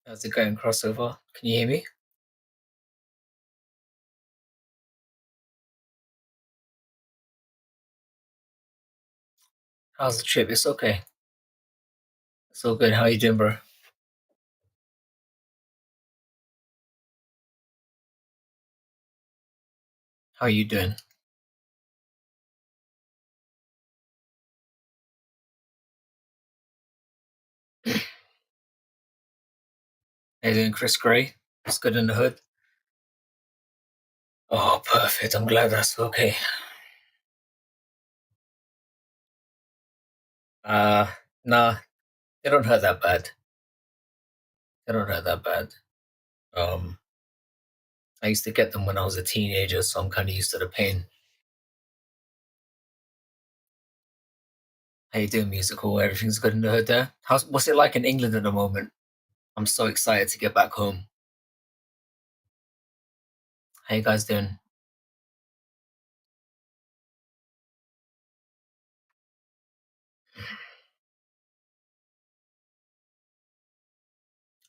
How's it going, crossover? Can you hear me? How's the trip? It's okay. It's all good. How you doing, bro? How you doing? How you doing, Chris Gray? It's good in the hood. Oh, perfect. I'm glad that's okay. Uh, nah, they don't hurt that bad. They don't hurt that bad. Um, I used to get them when I was a teenager, so I'm kind of used to the pain. How you doing, musical? Everything's good in the hood there. What's it like in England at the moment? I'm so excited to get back home. How you guys doing?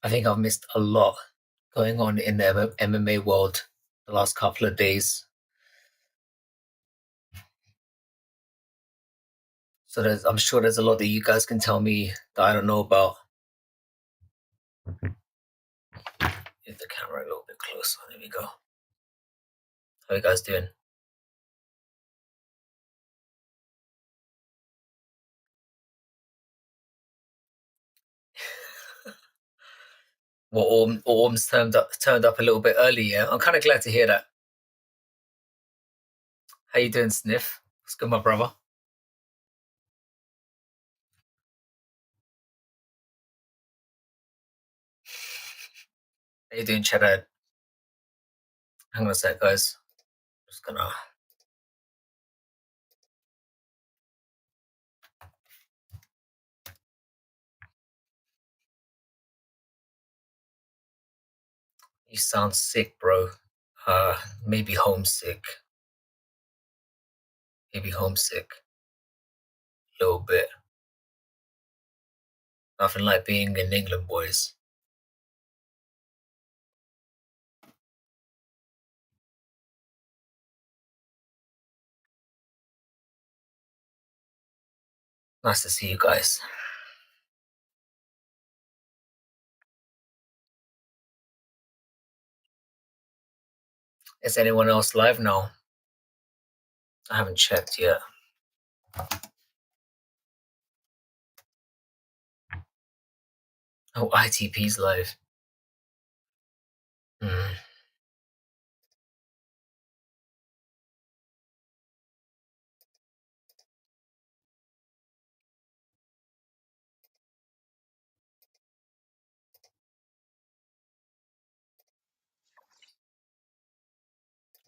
I think I've missed a lot going on in the MMA world the last couple of days. So I'm sure there's a lot that you guys can tell me that I don't know about. Get the camera a little bit closer. There we go. How you guys doing? Well, Orm's turned up a little bit early. Yeah, I'm kind of glad to hear that. How you doing, Sniff? What's good, my brother? How you doing, Cheddar? Hang on a sec, guys. Just gonna. You sound sick, bro. Maybe homesick. Maybe homesick. A little bit. Nothing like being in England, boys. Nice to see you guys. Is anyone else live now? I haven't checked yet. Oh, ITP's live. Hmm.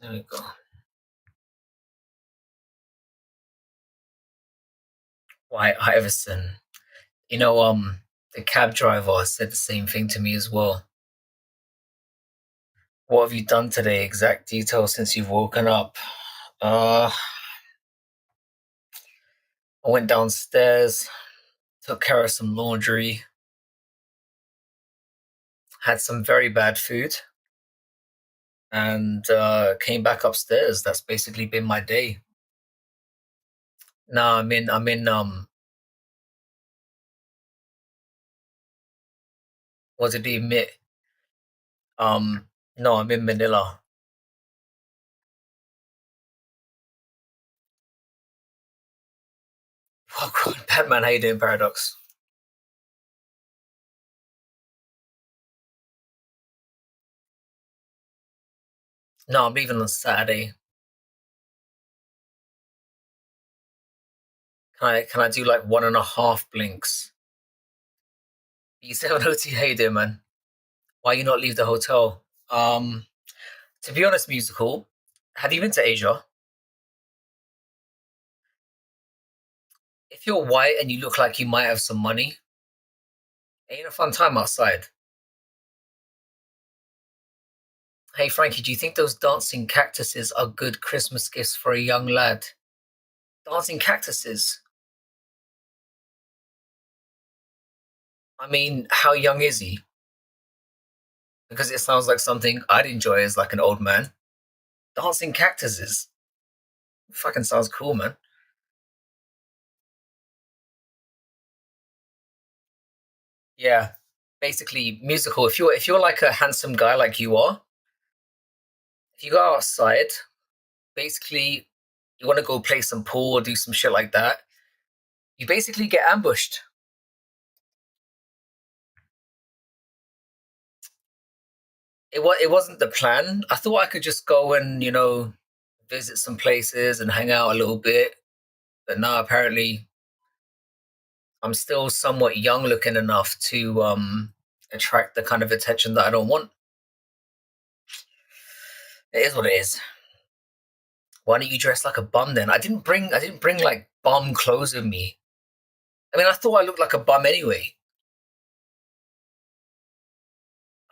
There we go. Why Iverson? You know, the cab driver said the same thing to me as well. What have you done today? Exact details since you've woken up. I went downstairs, took care of some laundry, had some very bad food, and came back upstairs. That's basically been my day. No, I'm in what did he admit? No, I'm in Manila. Oh god, Batman, how you doing, Paradox? No, I'm leaving on Saturday. Can I do like 1.5 blinks? B7 OT, how you doing, man? Why you not leave the hotel? To be honest, musical. Have you been to Asia? If you're white and you look like you might have some money, ain't a fun time outside. Hey Frankie, do you think those dancing cactuses are good Christmas gifts for a young lad? Dancing cactuses? I mean, how young is he? because it sounds like something I'd enjoy as like an old man. Dancing cactuses. Fucking sounds cool, man. Yeah. Basically, musical. If you're like a handsome guy like you are, if you go outside, basically you want to go play some pool or do some shit like that, you basically get ambushed. It wasn't the plan. I thought I could just go and visit some places and hang out a little bit, but now apparently I'm still somewhat young looking enough to attract the kind of attention that I don't want. It is what it is. Why don't you dress like a bum then? I didn't bring like bum clothes with me. I mean, I thought I looked like a bum anyway.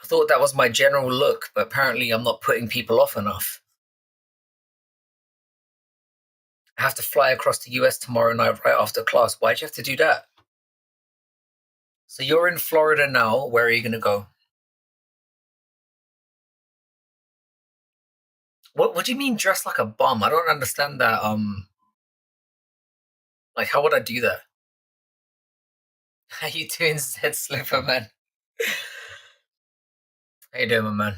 I thought that was my general look, but apparently I'm not putting people off enough. I have to fly across the US tomorrow night right after class. Why'd you have to do that? So you're in Florida now. Where are you going to go? What do you mean dress like a bum? I don't understand that. Like, how would I do that? How you doing, Zed Slipper, man? How you doing, my man?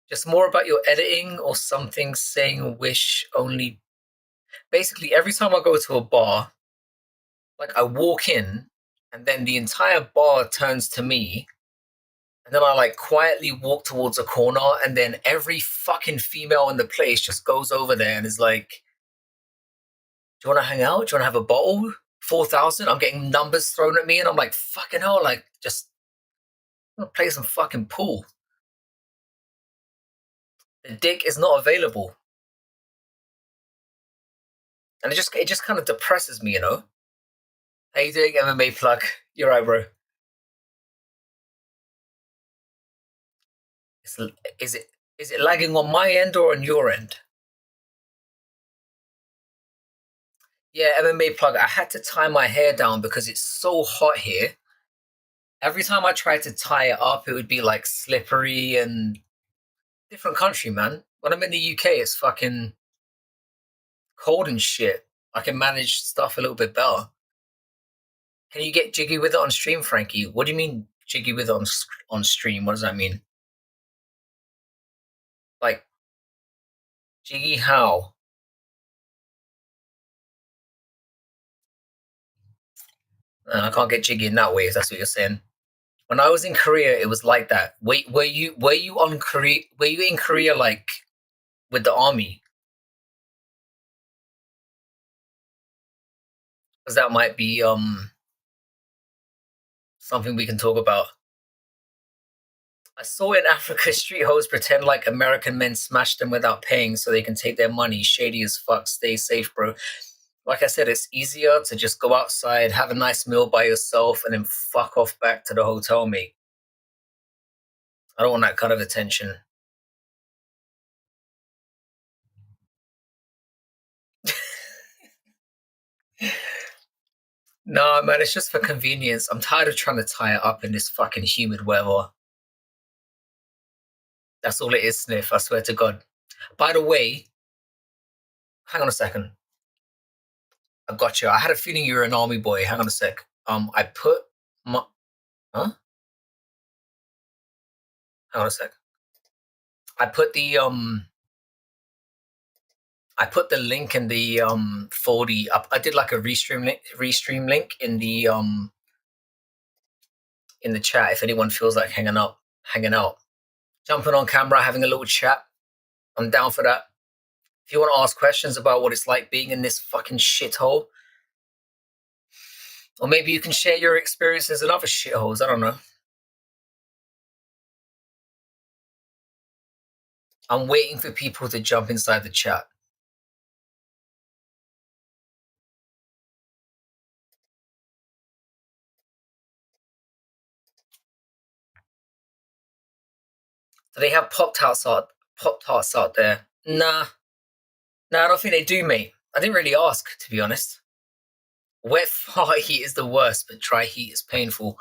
Just more about your editing or something saying wish only. Basically, every time I go to a bar, like I walk in and then the entire bar turns to me and then I like quietly walk towards a corner and then every fucking female in the place just goes over there and is like, do you want to hang out? Do you want to have a bottle? 4,000? I'm getting numbers thrown at me and I'm like, fucking hell, like just play some fucking pool. The dick is not available. And it just kind of depresses me, you know? How you doing, MMA plug? You're right, bro. Is, is it is it lagging on my end or on your end? Yeah, MMA plug. I had to tie my hair down because it's so hot here. Every time I tried to tie it up, it would be like slippery and different country, man. When I'm in the UK, it's fucking cold and shit. I can manage stuff a little bit better. Can you get jiggy with it on stream, Frankie? What do you mean jiggy with it on stream? What does that mean? Like jiggy how? I can't get jiggy in that way. If that's what you're saying. When I was in Korea, it was like that. Wait, were you on Korea? Were you in Korea like with the army? Because that might be something we can talk about. I saw in Africa street hoes pretend like American men smash them without paying so they can take their money. Shady as fuck. Stay safe, bro. Like I said, it's easier to just go outside, have a nice meal by yourself, and then fuck off back to the hotel, mate. I don't want that kind of attention. No, man, it's just for convenience. I'm tired of trying to tie it up in this fucking humid weather. That's all it is, Sniff. I swear to God. By the way, hang on a second. I got you. I had a feeling you were an army boy. Hang on a sec. I put my. Huh? Hang on a sec. I put the I put the link in the for the I did like a restream link in the chat if anyone feels like hanging out, jumping on camera, having a little chat. I'm down for that. If you want to ask questions about what it's like being in this fucking shithole, or maybe you can share your experiences in other shitholes. I don't know. I'm waiting for people to jump inside the chat. Do they have Pop Tarts out there? Nah, I don't think they do, mate. I didn't really ask, to be honest. Wet fart heat is the worst, but dry heat is painful.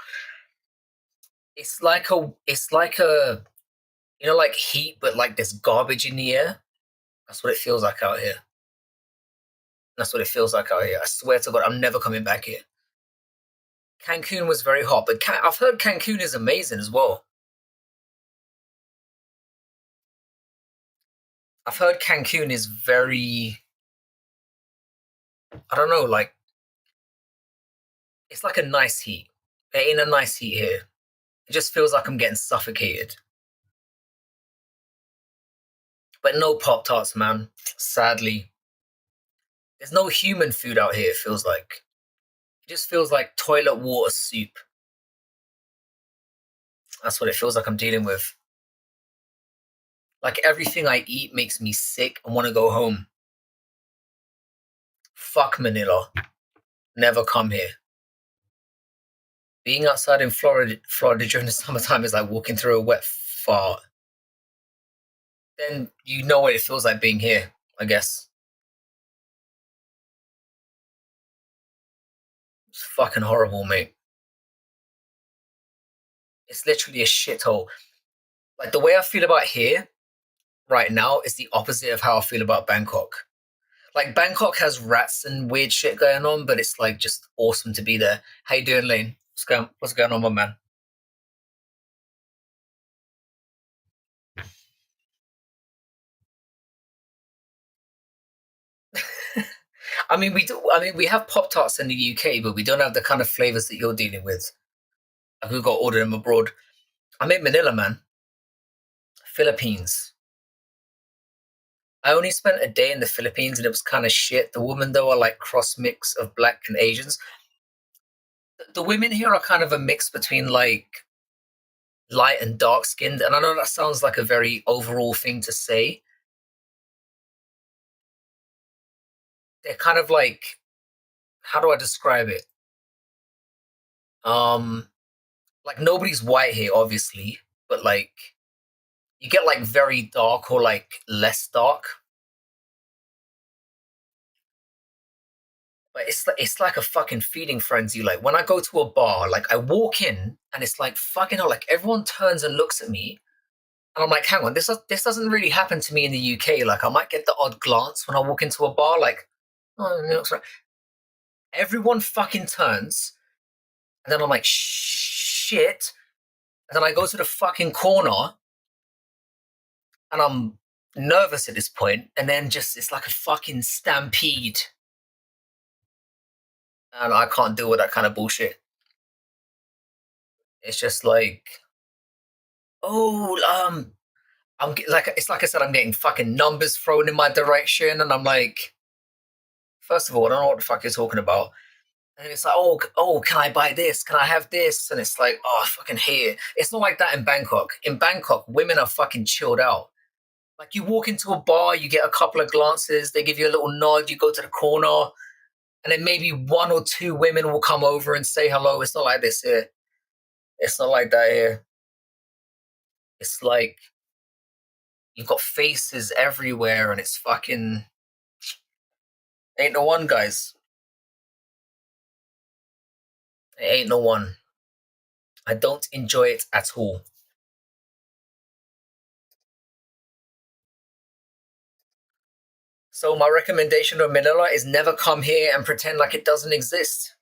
it's like a like heat, but like there's garbage in the air. That's what it feels like out here. That's what it feels like out here. I swear to God, I'm never coming back here. Cancun was very hot, but I've heard Cancun is amazing as well. I've heard Cancun is very, I don't know, like it's like a nice heat. It ain't a nice heat here. It just feels like I'm getting suffocated. But no Pop Tarts, man. Sadly, there's no human food out here. It feels like it just feels like toilet water soup. That's what it feels like I'm dealing with. Like everything I eat makes me sick and want to go home. Fuck Manila. Never come here. Being outside in Florida during the summertime is like walking through a wet fart. Then you know what it feels like being here, I guess. It's fucking horrible, mate. It's literally a shithole. Like the way I feel about here right now is the opposite of how I feel about Bangkok. Like Bangkok has rats and weird shit going on, but it's like just awesome to be there. How you doing, Lane? What's going on, my man? I mean, we do. I mean, we have Pop Tarts in the UK, but we don't have the kind of flavors that you're dealing with. Like we've got to order them abroad. I'm in Manila, man. Philippines. I only spent a day in the Philippines and it was kind of shit. The women, though, are like cross mix of black and Asians. The women here are kind of a mix between like light and dark skinned. And I know that sounds like a very overall thing to say. They're kind of like, how do I describe it? Um, like nobody's white here, obviously, but like you get like very dark or like less dark. But it's like a fucking feeding frenzy. Like when I go to a bar, like I walk in and it's like fucking hell, like everyone turns and looks at me, and I'm like, hang on, this doesn't really happen to me in the UK. Like I might get the odd glance when I walk into a bar, like, oh, no, sorry. Everyone fucking turns, and then I'm like, shit, and then I go to the fucking corner, and I'm nervous at this point, and then just it's like a fucking stampede, and I can't deal with that kind of bullshit. It's just like, oh, like it's like I said, I'm getting fucking numbers thrown in my direction, and I'm like, first of all, I don't know what the fuck you're talking about. And it's like, oh, can I buy this? Can I have this? And it's like, oh, I fucking hate it. It's not like that in Bangkok. In Bangkok, women are fucking chilled out. Like you walk into a bar, you get a couple of glances, they give you a little nod, you go to the corner, and then maybe one or two women will come over and say hello. It's not like this here. It's not like that here. It's like you've got faces everywhere, and it's fucking ain't no one, guys. It ain't no one. I don't enjoy it at all. So my recommendation of Manila is never come here and pretend like it doesn't exist.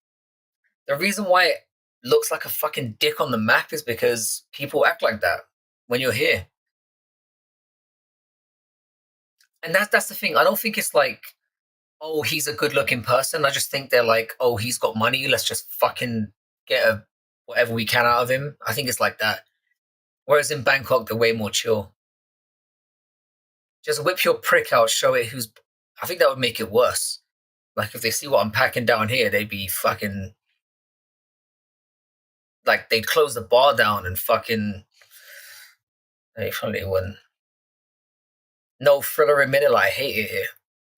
The reason why it looks like a fucking dick on the map is because people act like that when you're here. And that's the thing. I don't think it's like, oh, he's a good looking person. I just think they're like, oh, he's got money. Let's just fucking get whatever we can out of him. I think it's like that. Whereas in Bangkok, they're way more chill. Just whip your prick out, show it who's. I think that would make it worse. Like if they see what I'm packing down here, they'd be fucking like they'd close the bar down and fucking. Hey, funny one. No thriller in Manila. I hate it here.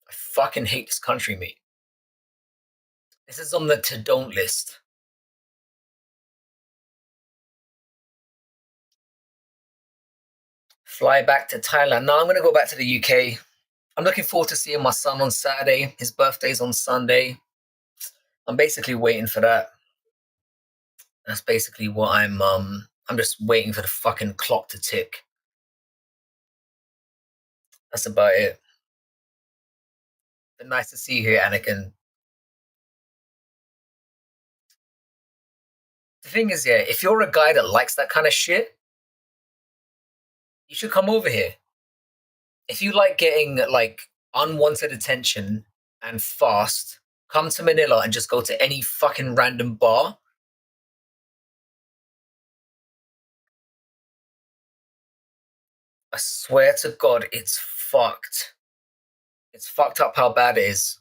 I fucking hate this country, mate. This is on the to don't list. Fly back to Thailand. No, I'm gonna go back to the UK. I'm looking forward to seeing my son on Saturday. His birthday's on Sunday. I'm basically waiting for that. That's basically what I'm just waiting for the fucking clock to tick. That's about it. But nice to see you here, Anakin. The thing is, yeah, if you're a guy that likes that kind of shit, you should come over here. If you like getting like unwanted attention and fast, come to Manila and just go to any fucking random bar. I swear to God, it's fucked. It's fucked up how bad it is.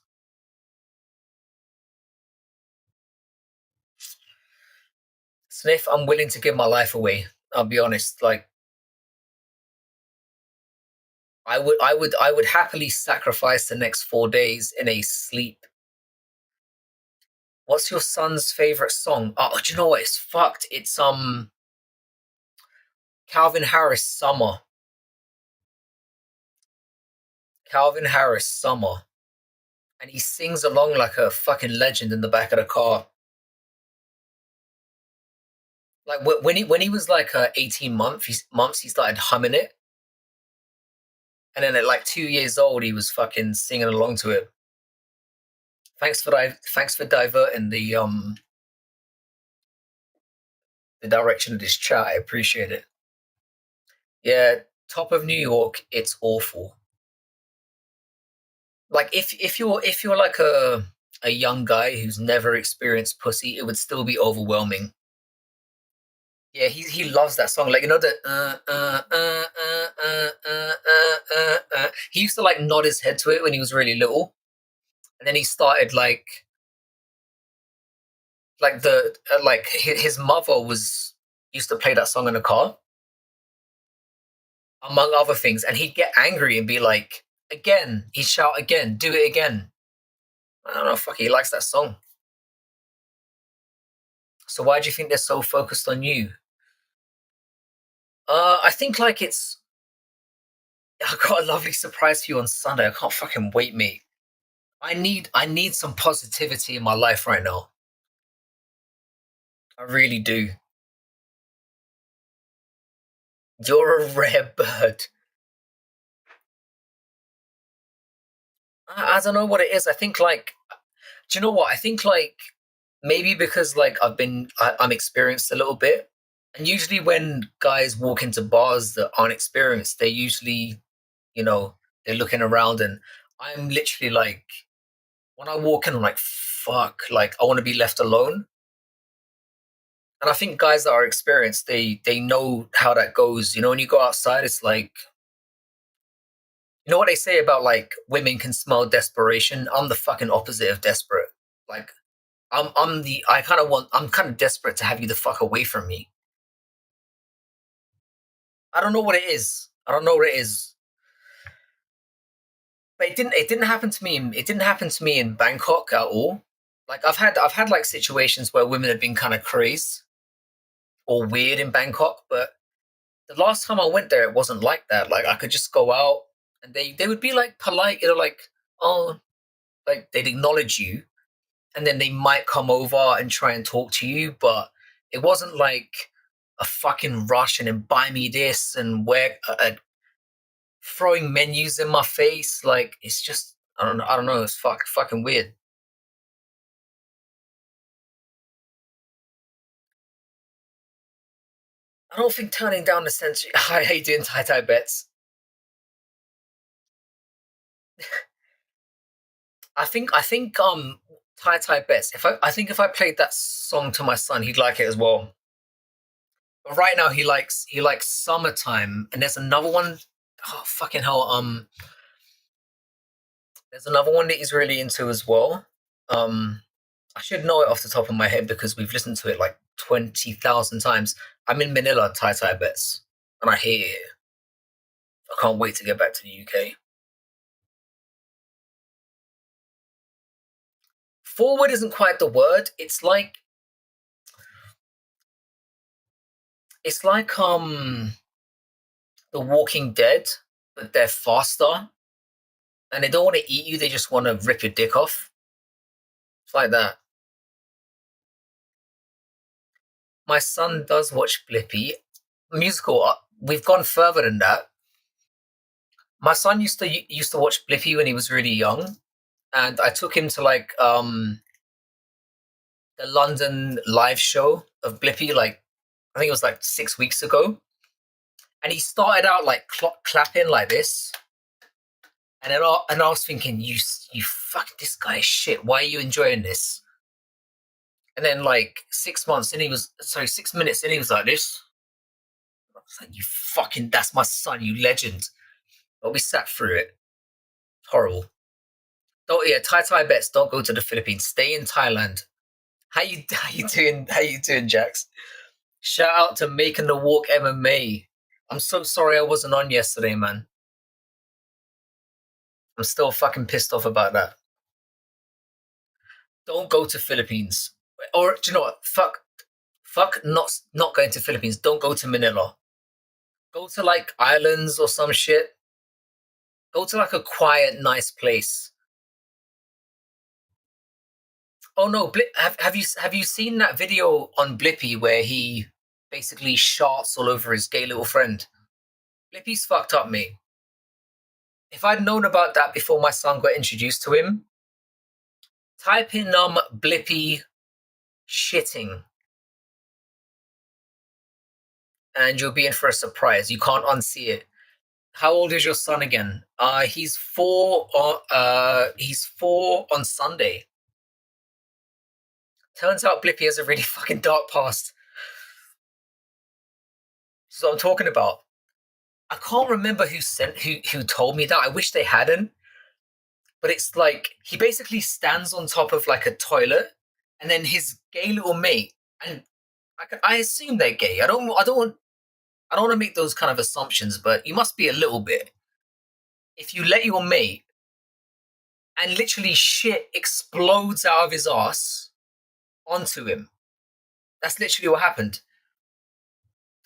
Sniff, I'm willing to give my life away. I'll be honest. Like, I would happily sacrifice the next 4 days in a sleep. What's your son's favorite song? Oh, do you know what? It's fucked. It's Calvin Harris Summer. Calvin Harris Summer. And he sings along like a fucking legend in the back of the car. Like when he was like 18 months, he started humming it, and then at like 2 years old, he was fucking singing along to it. Thanks for diverting the direction of this chat. I appreciate it. Yeah, top of New York, it's awful. Like if you're like a young guy who's never experienced pussy, it would still be overwhelming. Yeah, he loves that song. Like, you know, the he used to like nod his head to it when he was really little, and then he started like the like his mother was used to play that song in the car, among other things, and he'd get angry and be like, again, he'd shout again, do it again. I don't know, fuck, he likes that song. So why do you think they're so focused on you? I think like it's I got a lovely surprise for you on Sunday. I can't fucking wait, mate. I need some positivity in my life right now. I really do. You're a rare bird. I don't know what it is. I think like, do you know what? I think like maybe because like I'm experienced a little bit, and usually when guys walk into bars that aren't experienced, they usually, you know, they're looking around, and I'm literally like, when I walk in, I'm like, fuck, like I want to be left alone. And I think guys that are experienced, they know how that goes. You know, when you go outside, it's like, you know what they say about like women can smell desperation. I'm the fucking opposite of desperate. Like I'm kind of desperate to have you the fuck away from me. I don't know what it is. I don't know what it is. But it didn't happen to me. It didn't happen to me in Bangkok at all. Like I've had like situations where women have been kind of crazy or weird in Bangkok, but the last time I went there, it wasn't like that. Like I could just go out and they would be like polite, you know, like, oh, like they'd acknowledge you, and then they might come over and try and talk to you, but it wasn't like a fucking rush and then buy me this and throwing menus in my face. Like it's just I don't know. It's fucking weird. I don't think turning down the sensory. Hi, how you doing, Tai Tai Bets? I think Tai Tai Bets. If I played that song to my son, he'd like it as well. But right now he likes Summertime, and there's another one. Oh fucking hell! There's another one that he's really into as well. Um, I should know it off the top of my head because we've listened to it like 20,000 times. I'm in Manila, Tai Tai Bets, and I hate it. I can't wait to get back to the UK. Forward isn't quite the word. It's like The Walking Dead, but they're faster and they don't want to eat you. They just want to rip your dick off. It's like that. My son does watch Blippi. Musical. We've gone further than that. My son used to watch Blippi when he was really young, and I took him to like the London live show of Blippi. Like I think it was like 6 weeks ago, and he started out like clapping like this, and I was thinking, you fuck, this guy is shit. Why are you enjoying this? And then like 6 months, and 6 minutes, and he was like this. I was like, you fucking, that's my son, you legend. But we sat through it. Horrible. Don't Tai bets. Don't go to the Philippines. Stay in Thailand. How you doing? How you doing, Jax? Shout out to Making the Walk MMA. I'm so sorry I wasn't on yesterday, man. I'm still fucking pissed off about that. Don't go to Philippines. Or do you know what? Fuck not going to Philippines. Don't go to Manila. Go to like islands or some shit. Go to like a quiet, nice place. Oh no, have you seen that video on Blippi where he basically sharts all over his gay little friend? Blippi's fucked up, mate. If I'd known about that before my son got introduced to him, type in Blippi shitting, and you'll be in for a surprise. You can't unsee it. How old is your son again? He's 4. He's 4 on Sunday. Turns out Blippi has a really fucking dark past. This is what I'm talking about. I can't remember who told me that. I wish they hadn't. But it's like he basically stands on top of like a toilet, and then his gay little mate, and I assume they're gay. I don't want to make those kind of assumptions, but you must be a little bit. If you let your mate, and literally shit explodes out of his ass onto him. That's literally what happened.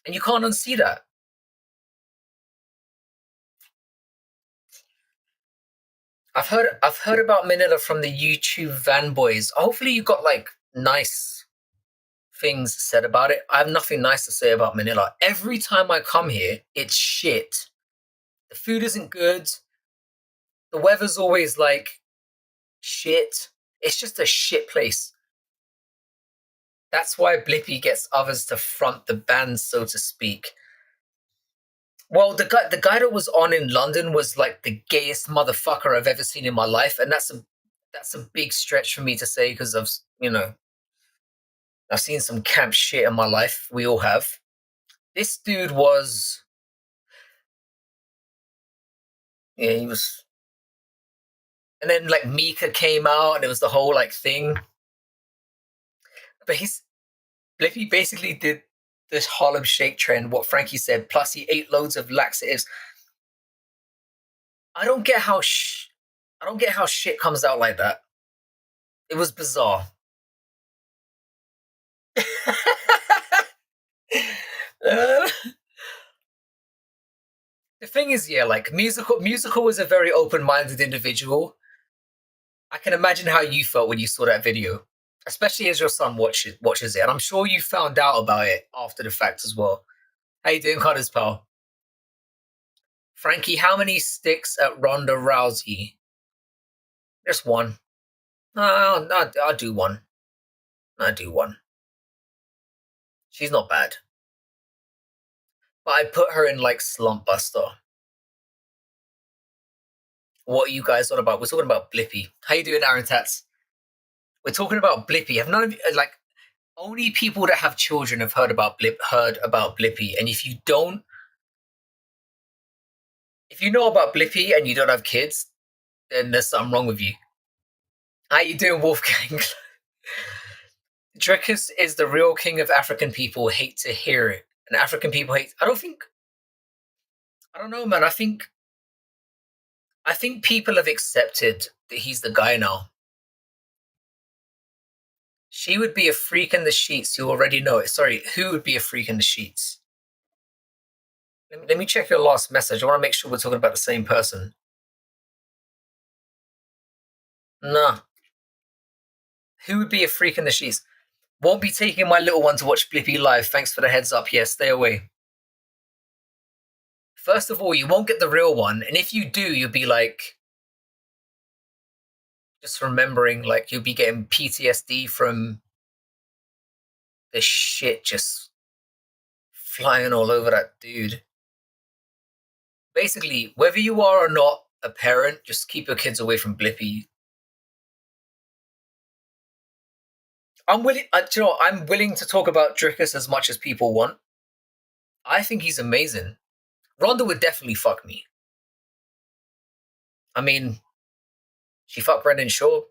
And you can't unsee that. I've heard about Manila from the YouTube van boys. Hopefully you got like nice things said about it. I have nothing nice to say about Manila. Every time I come here, it's shit. The food isn't good. The weather's always like shit. It's just a shit place. That's why Blippi gets others to front the band, so to speak. Well, the guy that was on in London was like the gayest motherfucker I've ever seen in my life, and that's a big stretch for me to say because I've seen some camp shit in my life. We all have. This dude was, yeah, he was, and then like Mika came out, and it was the whole like thing. But Blippi basically did this Harlem Shake trend, what Frankie said, plus he ate loads of laxatives. I don't get how shit comes out like that. It was bizarre. The thing is, yeah, like musical was a very open-minded individual. I can imagine how you felt when you saw that video, especially as your son watches it, and I'm sure you found out about it after the fact as well. How you doing, Cutters, pal? Frankie, how many sticks at Ronda Rousey? Just one. No, I'll do one. I do one. She's not bad. But I put her in like Slump Buster. What are you guys on about? We're talking about Blippi. How you doing, Aaron Tats? We're talking about Blippi. Have none of you, like, only people that have children have heard about Blippi. And if you don't, if you know about Blippi and you don't have kids, then there's something wrong with you. How you doing, Wolfgang? Dricus is the real king of African people. Hate to hear it. And African people hate. I don't know, man. I think people have accepted that he's the guy now. She would be a freak in the sheets. You already know it. Sorry, who would be a freak in the sheets? Let me check your last message. I want to make sure we're talking about the same person. Nah. Who would be a freak in the sheets? Won't be taking my little one to watch Blippi live. Thanks for the heads up. Yeah, stay away. First of all, you won't get the real one, and if you do, you'll be like, just remembering, like, you'll be getting PTSD from the shit just flying all over that dude. Basically, whether you are or not a parent, just keep your kids away from Blippi. I'm willing. Do you know what? I'm willing to talk about Dricus as much as people want. I think he's amazing. Ronda would definitely fuck me. I mean, she fucked Brendan Shaw.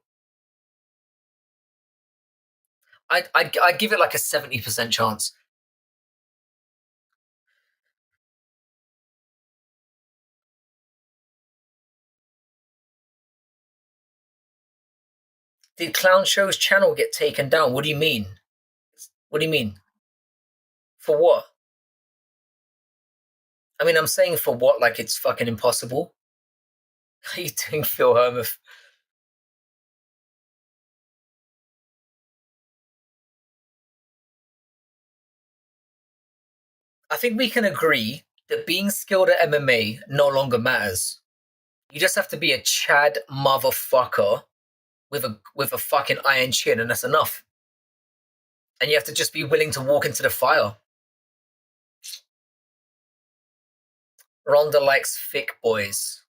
I'd give it like a 70% chance. Did Clown Show's channel get taken down? What do you mean? What do you mean? For what? I mean, I'm saying for what? Like it's fucking impossible. How you doing, Phil Hermuth? I think we can agree that being skilled at MMA no longer matters. You just have to be a Chad motherfucker with a fucking iron chin, and that's enough. And you have to just be willing to walk into the fire. Ronda likes thick boys.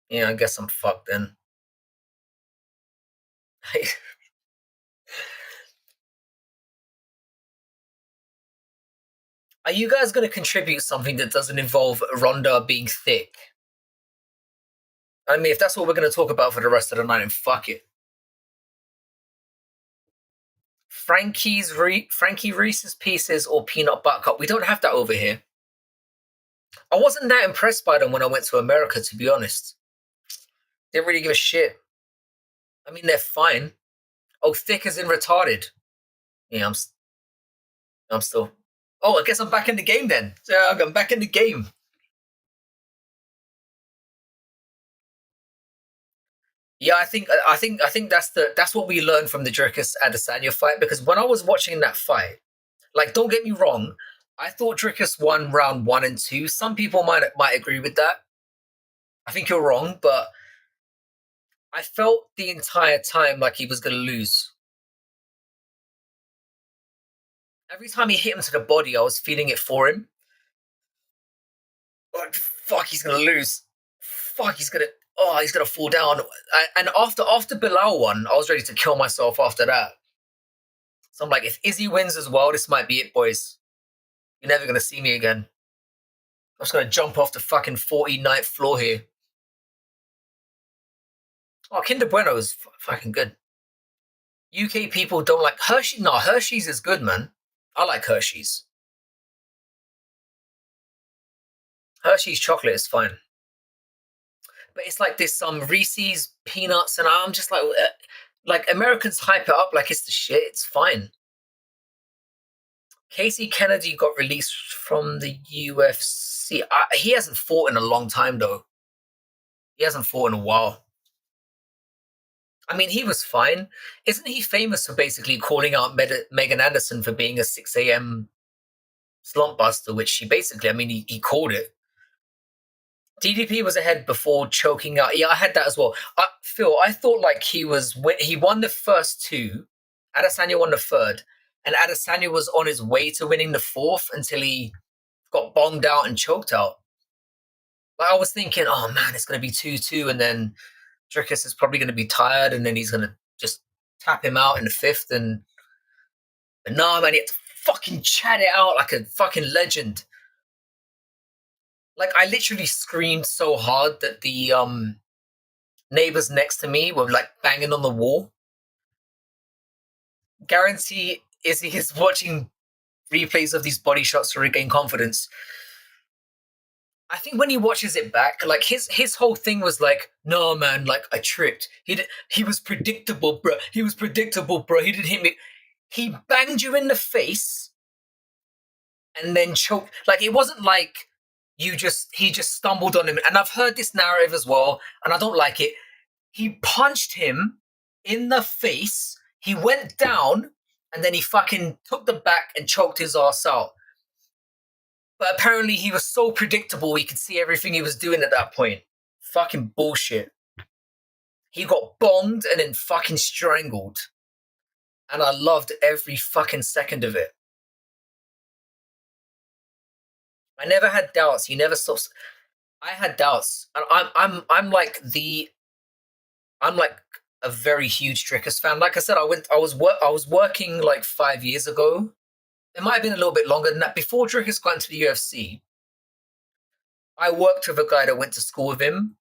Yeah, I guess I'm fucked then. Are you guys going to contribute something that doesn't involve Ronda being thick? I mean, if that's what we're going to talk about for the rest of the night, then fuck it. Frankie Reese's Pieces or Peanut Butter Cup. We don't have that over here. I wasn't that impressed by them when I went to America, to be honest. Didn't really give a shit. I mean, they're fine. Oh, thick as in retarded. Yeah, I'm still. Oh, I guess I'm back in the game then. Yeah, I'm back in the game. Yeah, I think that's what we learned from the Dricus Adesanya fight, because when I was watching that fight, like, don't get me wrong, I thought Dricus won round 1 and 2. Some people might agree with that. I think you're wrong, but I felt the entire time like he was going to lose. Every time he hit him to the body, I was feeling it for him. Like, fuck, he's going to lose. Fuck, he's going to fall down. And after Bilal won, I was ready to kill myself after that. So I'm like, if Izzy wins as well, this might be it, boys. You're never going to see me again. I'm just going to jump off the fucking 49th floor here. Oh, Kinder Bueno is fucking good. UK people don't like Hershey. No, Hershey's is good, man. I like Hershey's. Hershey's chocolate is fine. But it's like this Reese's peanuts, and I'm just like Americans hype it up like it's the shit. It's fine. Casey Kennedy got released from the UFC. He hasn't fought in a long time, though. He hasn't fought in a while. I mean, he was fine. Isn't he famous for basically calling out Megan Anderson for being a 6 a.m. slump buster, which she basically, I mean, he called it. DDP was ahead before choking out. Yeah, I had that as well. Phil, I thought like he won the first 2. Adesanya won the 3rd. And Adesanya was on his way to winning the 4th until he got bombed out and choked out. Like, I was thinking, oh man, it's going to be 2-2. And then Dricus is probably going to be tired. And then he's going to just tap him out in the 5th. But no, man, he had to fucking chat it out like a fucking legend. Like, I literally screamed so hard that the neighbors next to me were like banging on the wall. Guarantee Izzy is watching replays of these body shots to regain confidence. I think when he watches it back, like his whole thing was like, no man, like I tripped. He was predictable, bro. He was predictable, bro. He didn't hit me. He banged you in the face and then choked. Like, it wasn't like he just stumbled on him. And I've heard this narrative as well, and I don't like it. He punched him in the face. He went down. and then he fucking took the back and choked his ass out. But apparently he was so predictable, he could see everything he was doing at that point. Fucking bullshit. He got bombed and then fucking strangled. And I loved every fucking second of it. I never had doubts. He never stops. I had doubts. And I'm like a very huge Dricus fan. Like I said, I was working like 5 years ago. It might have been a little bit longer than that. Before Dricus got into the UFC, I worked with a guy that went to school with him,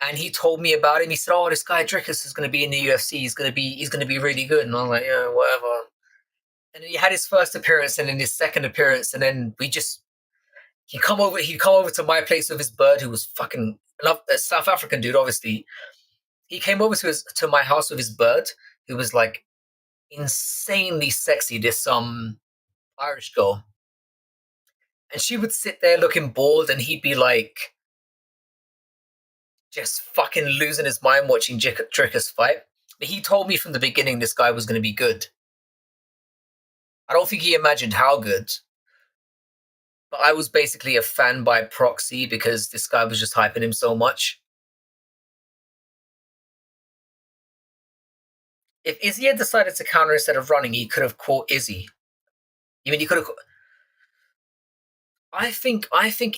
and he told me about him. He said, "Oh, this guy Dricus is going to be in the UFC. He's going to be really good." And I was like, "Yeah, whatever." And then he had his first appearance, and then his second appearance, and then he'd come over. He'd come over to my place with his bird, who was fucking a South African dude, obviously. He came over to my house with his bird, who was like insanely sexy. This Irish girl, and she would sit there looking bored, and he'd be like just fucking losing his mind watching Dricus fight. But he told me from the beginning this guy was going to be good. I don't think he imagined how good, but I was basically a fan by proxy because this guy was just hyping him so much. If Izzy had decided to counter instead of running, he could have caught Izzy. You mean he could have? I think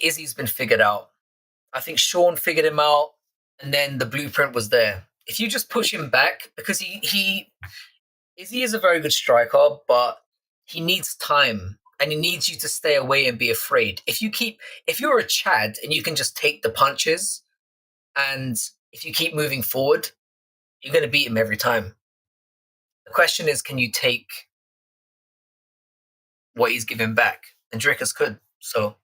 Izzy's been figured out. I think Sean figured him out, and then the blueprint was there. If you just push him back, because he Izzy is a very good striker, but he needs time and he needs you to stay away and be afraid. If you're a Chad and you can just take the punches, and if you keep moving forward, you're going to beat him every time. The question is, can you take what he's giving back? And Dricus could. So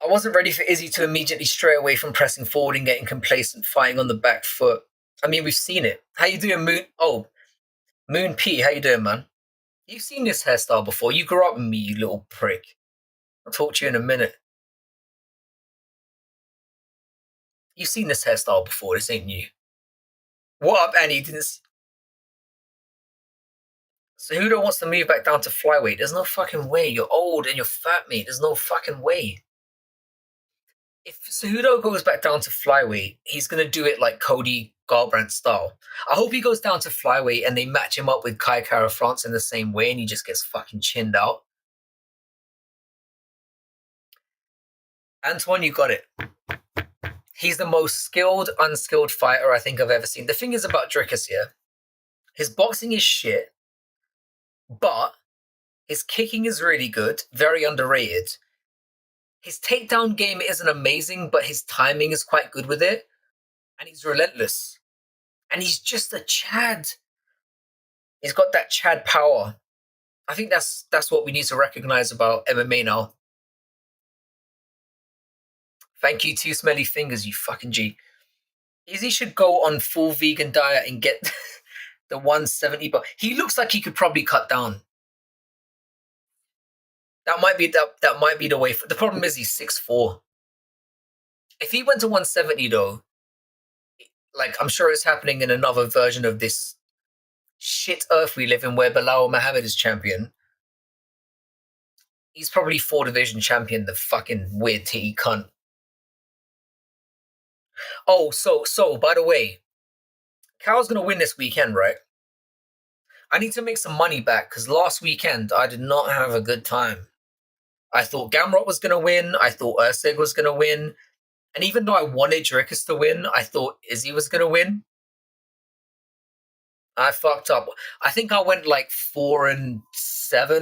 I wasn't ready for Izzy to immediately stray away from pressing forward and getting complacent, fighting on the back foot. I mean, we've seen it. How you doing, Moon? Oh, Moon P. How you doing, man? You've seen this hairstyle before. You grew up with me, you little prick. I'll talk to you in a minute. You've seen this hairstyle before. This ain't new. What up, Annie? Cejudo wants to move back down to flyweight. There's no fucking way. You're old and you're fat, mate. There's no fucking way. If Cejudo goes back down to flyweight, he's gonna do it like Cody Garbrandt style. I hope he goes down to flyweight and they match him up with Kai Kara France in the same way and he just gets fucking chinned out. Antoine, you got it. He's the most skilled, unskilled fighter I think I've ever seen. The thing is about Dricus here, his boxing is shit, but his kicking is really good, very underrated. His takedown game isn't amazing, but his timing is quite good with it. And he's relentless. And he's just a Chad. He's got that Chad power. I think that's what we need to recognize about MMA now. Thank you, Two Smelly Fingers, you fucking G. Izzy should go on full vegan diet and get the 170, but he looks like he could probably cut down. That might be the way. The problem is he's 6'4". If he went to 170 though, like I'm sure it's happening in another version of this shit earth we live in where Bilal Muhammad is champion. He's probably 4 division champion, the fucking weird titty cunt. Oh, so by the way, Cal's gonna win this weekend, right? I need to make some money back because last weekend I did not have a good time. I thought Gamrot was gonna win. I thought Ursig was gonna win. And even though I wanted Dricus to win, I thought Izzy was gonna win. I fucked up. I think I went like 4-7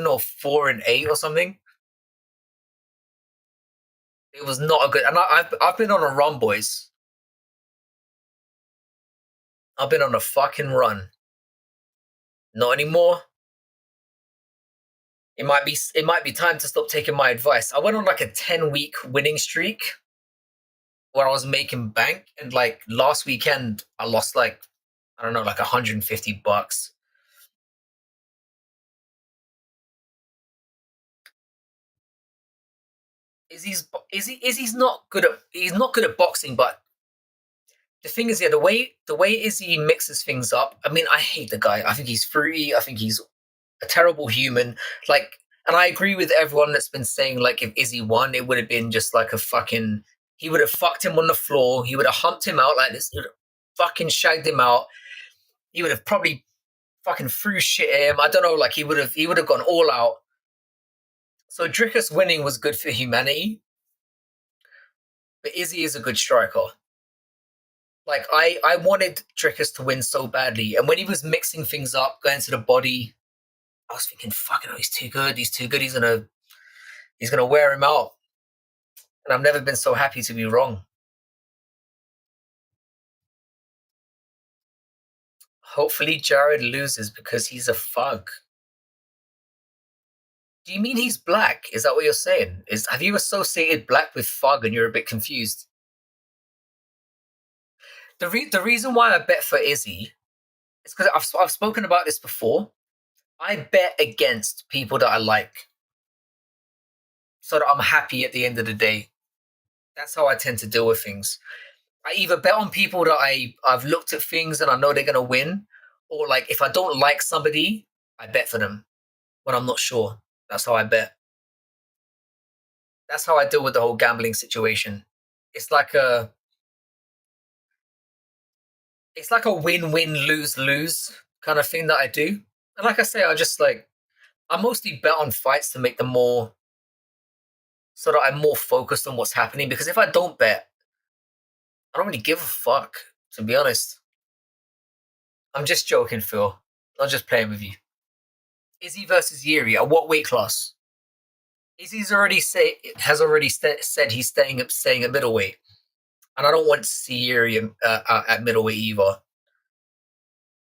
or 4-8 or something. It was not a good. And I've been on a run, boys. I've been on a fucking run. Not anymore. It might be time to stop taking my advice. I went on like a 10-week winning streak where I was making bank, and like last weekend I lost like I don't know, like $150. Izzy's not good at boxing, but The thing is, yeah, the way Izzy mixes things up. I mean, I hate the guy. I think he's fruity. I think he's a terrible human. Like, and I agree with everyone that's been saying like if Izzy won, it would have been just like a fucking. He would have fucked him on the floor. He would have humped him out like this. He would have fucking shagged him out. He would have probably fucking threw shit at him. I don't know. Like he would have gone all out. So Dricus winning was good for humanity, but Izzy is a good striker. Like I wanted Dricus to win so badly, and when he was mixing things up, going to the body, I was thinking, fucking, oh, he's too good. He's too good. He's gonna wear him out. And I've never been so happy to be wrong. Hopefully, Jared loses because he's a thug. Do you mean he's black? Is that what you're saying? Have you associated black with thug and you're a bit confused? The reason why I bet for Izzy is because I've spoken about this before. I bet against people that I like, so that I'm happy at the end of the day. That's how I tend to deal with things. I either bet on people that I've looked at things and I know they're gonna win, or like if I don't like somebody, I bet for them when I'm not sure. That's how I bet. That's how I deal with the whole gambling situation. It's like a it's like a win-win lose-lose kind of thing that I do. And like I say, I mostly bet on fights to make them more so that I'm more focused on what's happening. Because if I don't bet, I don't really give a fuck, to be honest. I'm just joking, Phil. I'm just playing with you. Izzy versus Yuri at what weight class? Izzy's said he's staying at middleweight, and I don't want to see Yuri at middleweight either.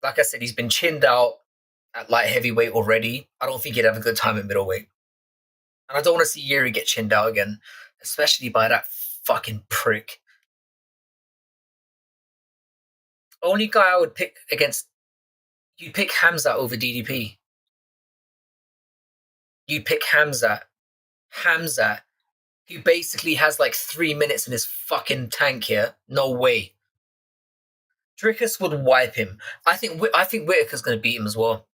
Like I said, he's been chinned out at light heavyweight already. I don't think he'd have a good time at middleweight, and I don't want to see Yuri get chinned out again, especially by that fucking prick. Only guy I would pick against, you'd pick Hamza over DDP. You'd pick Hamza, who basically has like 3 minutes in his fucking tank here. No way. Dricus would wipe him. I think Whitaker's going to beat him as well.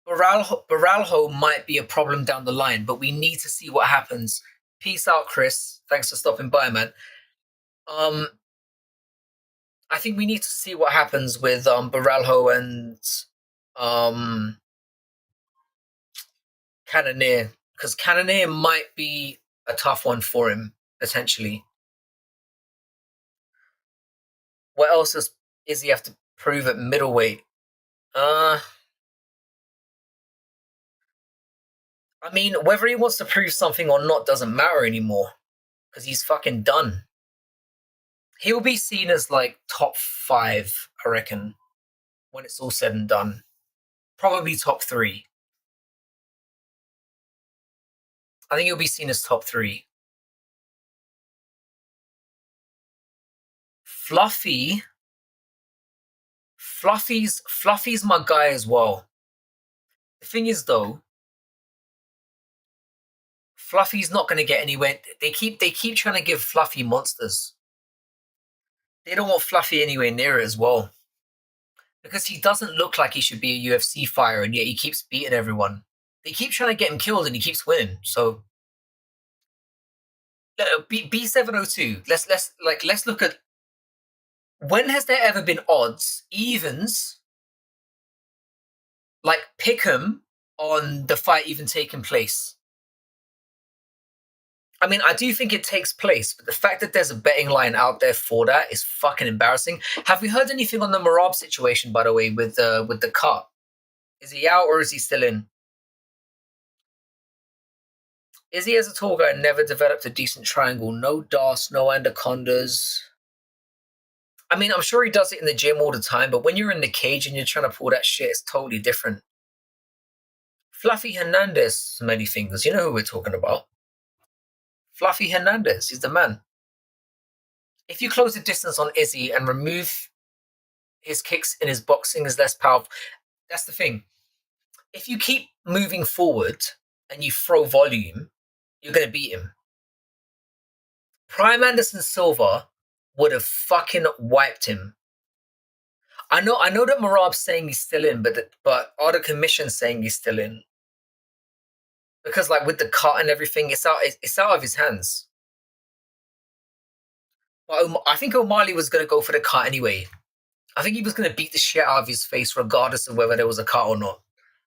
Borralho might be a problem down the line, but we need to see what happens. Peace out, Chris. Thanks for stopping by, man. Um, I think we need to see what happens with Borralho and um Cannonier, because Cannonier might be a tough one for him potentially. What else is he have to prove at middleweight? Uh, I mean, whether he wants to prove something or not doesn't matter anymore because he's fucking done. He'll be seen as like top 5, I reckon, when it's all said and done. Probably top 3. I think he'll be seen as top 3. Fluffy's my guy as well. The thing is though, Fluffy's not going to get anywhere. They keep trying to give Fluffy monsters. They don't want Fluffy anywhere near it as well. Because he doesn't look like he should be a UFC fighter, and yet he keeps beating everyone. They keep trying to get him killed, and he keeps winning. So B702. Let's look at, when has there ever been odds, evens, like pick 'em on the fight even taking place? I mean, I do think it takes place, but the fact that there's a betting line out there for that is fucking embarrassing. Have we heard anything on the Marab situation, by the way, with the cut? Is he out or is he still in? Izzy as a tall guy never developed a decent triangle. No DOS, no anacondas. I mean, I'm sure he does it in the gym all the time, but when you're in the cage and you're trying to pull that shit, it's totally different. Fluffy Hernandez, many fingers. You know who we're talking about. Fluffy Hernandez, he's the man. If you close the distance on Izzy and remove his kicks in his boxing is less powerful, that's the thing. If you keep moving forward and you throw volume, you're going to beat him. Prime Anderson Silva would have fucking wiped him. I know that Marab's saying he's still in, but are the commission saying he's still in? Because like with the cut and everything, it's out of his hands. But I think O'Malley was gonna go for the cut anyway. I think he was gonna beat the shit out of his face regardless of whether there was a cut or not.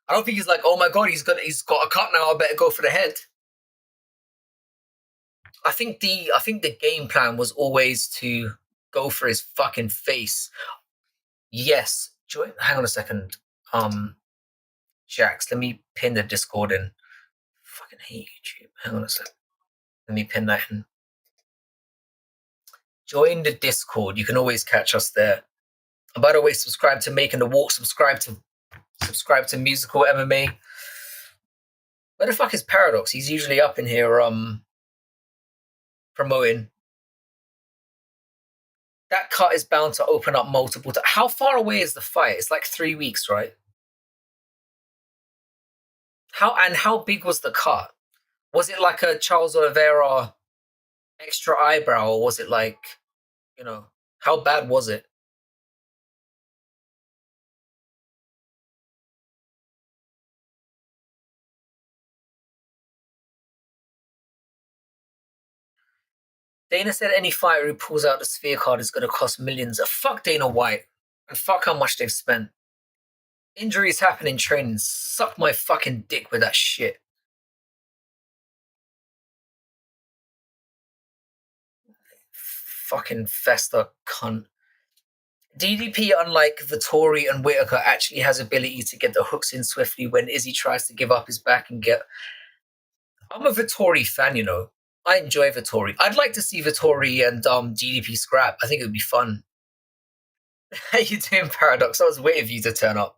I don't think he's like, oh my god, he's got a cut now. I better go for the head. I think the game plan was always to go for his fucking face. Yes, hang on a second. Jax, let me pin the Discord in. Fucking hate YouTube. Hang on a second. Let me pin that in. Join the Discord. You can always catch us there. And by the way, subscribe to Making the Walk. Subscribe to Musical MMA. Where the fuck is Paradox? He's usually up in here promoting. That cut is bound to open up multiple times. How far away is the fight? It's like 3 weeks, right? How big was the cut? Was it like a Charles Oliveira extra eyebrow, or was it like, how bad was it? Dana said any fighter who pulls out the sphere card is going to cost millions. Fuck Dana White. And fuck how much they've spent. Injuries happen in training. Suck my fucking dick with that shit. Fucking Festa cunt. DDP, unlike Vittori and Whitaker, actually has ability to get the hooks in swiftly when Izzy tries to give up his back and get... I'm a Vittori fan, I enjoy Vittori. I'd like to see Vittori and DDP scrap. I think it would be fun. How you doing, Paradox? I was waiting for you to turn up.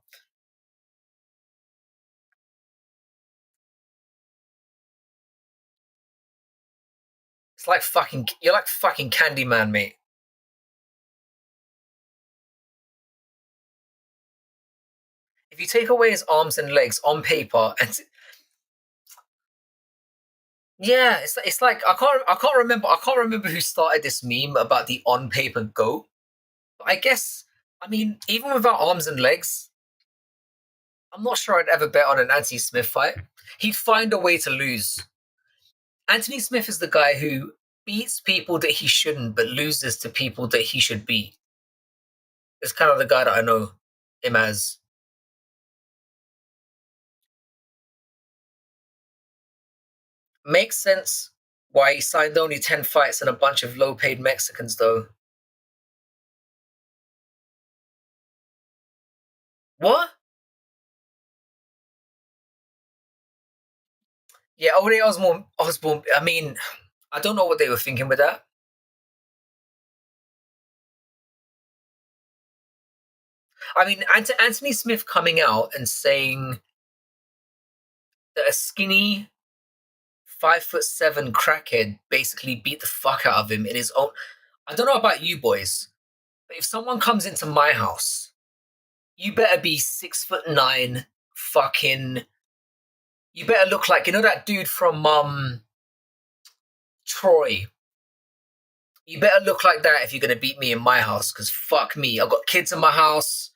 You're like fucking Candyman, mate. If you take away his arms and legs on paper, and yeah, it's like I can't remember who started this meme about the on paper goat. But I guess, even without arms and legs, I'm not sure I'd ever bet on an Anthony Smith fight. He'd find a way to lose. Anthony Smith is the guy who beats people that he shouldn't, but loses to people that he should beat. It's kind of the guy that I know him as. Makes sense why he signed only 10 fights and a bunch of low-paid Mexicans, though. What? Yeah, Ode Osborne. I don't know what they were thinking with that. Anthony Smith coming out and saying that a skinny 5'7" crackhead basically beat the fuck out of him in his own. I don't know about you boys, but if someone comes into my house, you better be 6'9", fucking. You better look like that dude from Troy. You better look like that if you're gonna beat me in my house, because fuck me, I've got kids in my house.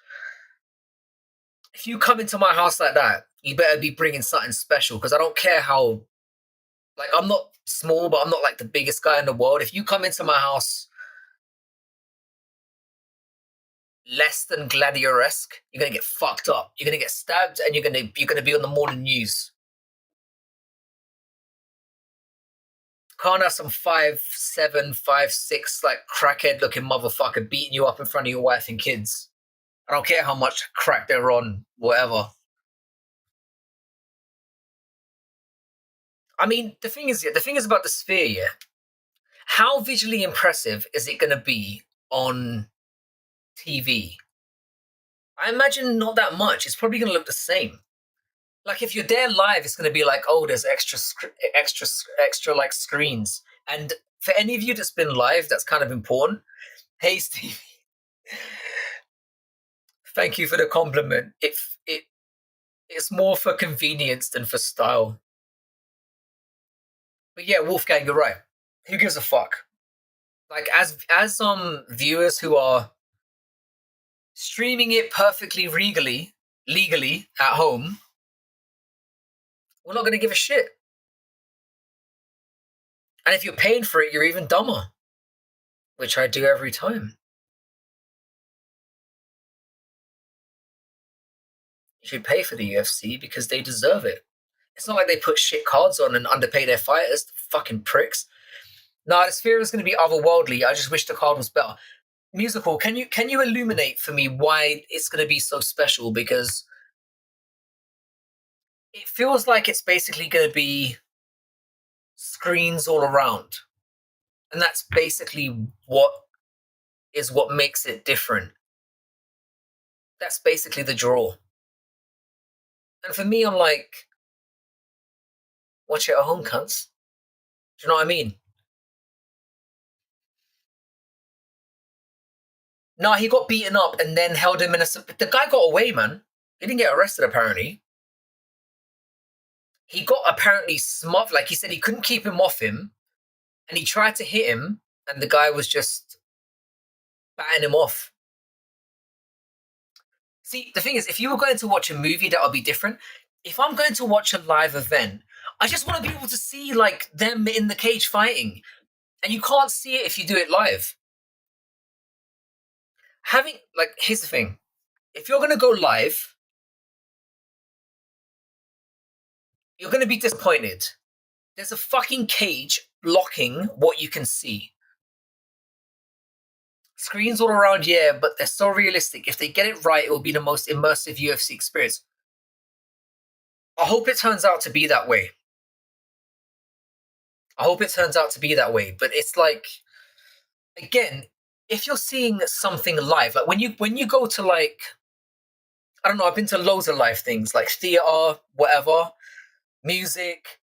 If you come into my house like that, you better be bringing something special, because I don't care how. Like, I'm not small, but I'm not like the biggest guy in the world. If you come into my house less than Gladiator-esque, you're gonna get fucked up. You're gonna get stabbed, and you're gonna be on the morning news. Can't have some 5'7", 5'6", like crackhead looking motherfucker beating you up in front of your wife and kids. I don't care how much crack they're on, whatever. The thing is about the sphere, yeah. How visually impressive is it gonna be on TV? I imagine not that much. It's probably gonna look the same. Like if you're there live, it's gonna be like, oh, there's extra like screens. And for any of you that's been live, that's kind of important. Hey, Steve. Thank you for the compliment. It's more for convenience than for style. But yeah, Wolfgang, you're right. Who gives a fuck? Like as viewers who are streaming it perfectly legally at home, we're not going to give a shit. And if you're paying for it, you're even dumber, which I do every time. You should pay for the UFC because they deserve it. It's not like they put shit cards on and underpay their fighters, fucking pricks. No, this fear is going to be otherworldly. I just wish the card was better. Musical, can you illuminate for me why it's going to be so special? Because it feels like it's basically going to be screens all around, and that's basically what makes it different. That's basically the draw. And for me, I'm like, watch it at home, cunts. Do you know what I mean? No, he got beaten up and then held him in a. The guy got away, man. He didn't get arrested, apparently. He got apparently smothered. Like he said, he couldn't keep him off him, and he tried to hit him, and the guy was just batting him off. See, the thing is, if you were going to watch a movie, that would be different. If I'm going to watch a live event, I just want to be able to see like them in the cage fighting, and you can't see it if you do it live. Here's the thing: if you're going to go live, you're going to be disappointed. There's a fucking cage blocking what you can see. Screens all around, yeah, but they're so realistic. If they get it right, it will be the most immersive UFC experience. I hope it turns out to be that way. But it's like, again, if you're seeing something live, like when you go to like, I don't know, I've been to loads of live things like theater, whatever, music.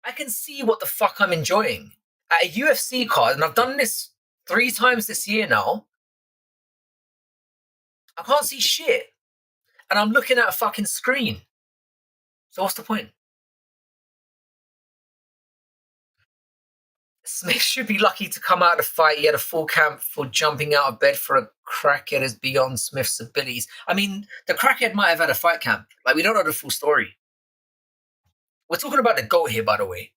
I can see what the fuck I'm enjoying at a UFC card, and I've done this 3 times this year now. I can't see shit, and I'm looking at a fucking screen. So what's the point? Smith should be lucky to come out of the fight. He had a full camp for jumping out of bed for a crackhead is beyond Smith's abilities. I mean, the crackhead might have had a fight camp. Like, we don't know the full story. We're talking about the GOAT here, by the way.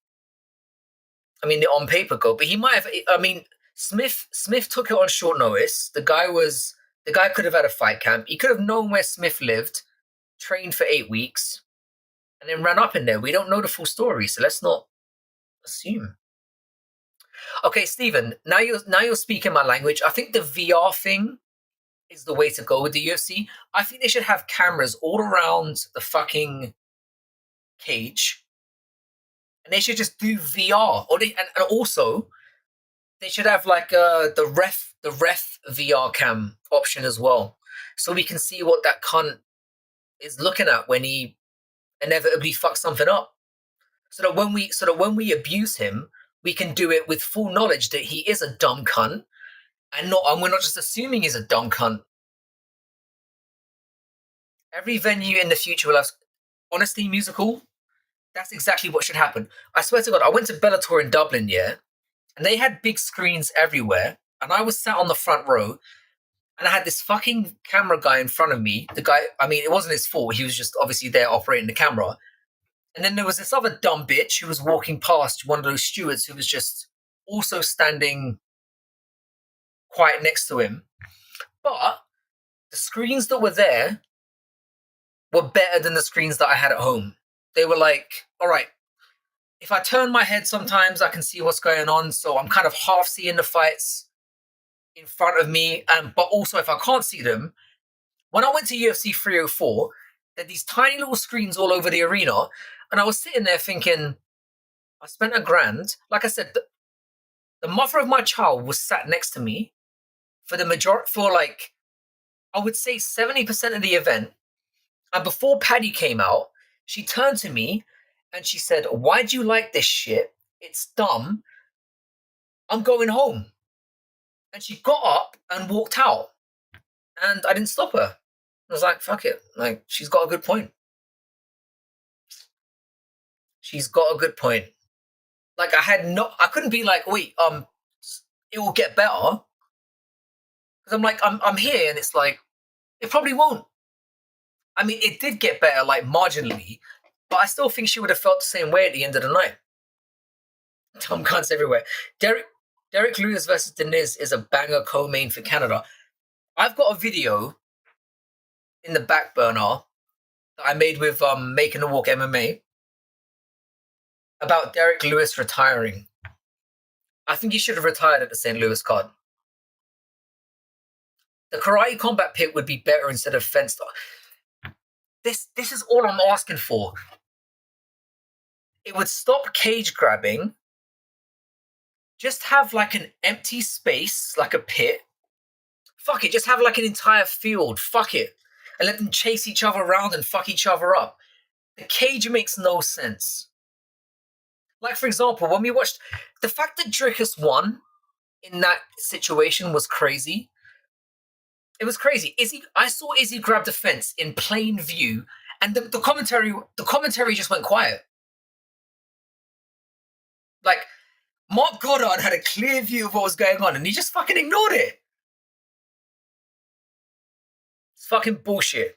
I mean, the on paper GOAT, but he might have. I mean, Smith took it on short notice. The guy could have had a fight camp. He could have known where Smith lived, trained for 8 weeks, and then ran up in there. We don't know the full story, so let's not assume. Okay, Stephen, now you're speaking my language. I think the VR thing is the way to go with the UFC. I think they should have cameras all around the fucking cage, and they should just do VR. And also they should have like the ref VR cam option as well, so we can see what that cunt is looking at when he inevitably fucks something up. So that when we abuse him, we can do it with full knowledge that he is a dumb cunt, and we're not just assuming he's a dumb cunt. Every venue in the future will have, honestly, musical. That's exactly what should happen. I swear to God, I went to Bellator in Dublin, yeah, and they had big screens everywhere, and I was sat on the front row, and I had this fucking camera guy in front of me. The guy, I mean, it wasn't his fault. He was just obviously there operating the camera. And then there was this other dumb bitch who was walking past, one of those stewards who was just also standing quite next to him. But the screens that were there were better than the screens that I had at home. They were like, all right, if I turn my head sometimes, I can see what's going on. So I'm kind of half seeing the fights in front of me. But also, if I can't see them, when I went to UFC 304, there are these tiny little screens all over the arena. And I was sitting there thinking, I spent $1,000. Like I said, the mother of my child was sat next to me for like, I would say 70% of the event. And before Paddy came out, she turned to me and she said, "Why do you like this shit? It's dumb. I'm going home." And she got up and walked out. And I didn't stop her. I was like, fuck it. Like, she's got a good point. She's got a good point. Like, I couldn't be like, wait, it will get better. Because I'm here, and it's like it probably won't. I mean, it did get better, like marginally, but I still think she would have felt the same way at the end of the night. Tom cunts everywhere. Derek Lewis versus Deniz is a banger co-main for Canada. I've got a video in the back burner that I made with Making a Walk MMA about Derek Lewis retiring. I think he should have retired at the St. Louis card. The Karate Combat Pit would be better instead of fenced. This is all I'm asking for. It would stop cage grabbing. Just have like an empty space, like a pit. Fuck it, just have like an entire field. Fuck it. And let them chase each other around and fuck each other up. The cage makes no sense. Like, for example, when we watched the fact that Dricus won in that situation was crazy. It was crazy. I saw Izzy grab the fence in plain view, and the commentary just went quiet. Like, Mark Goddard had a clear view of what was going on, and he just fucking ignored it. It's fucking bullshit.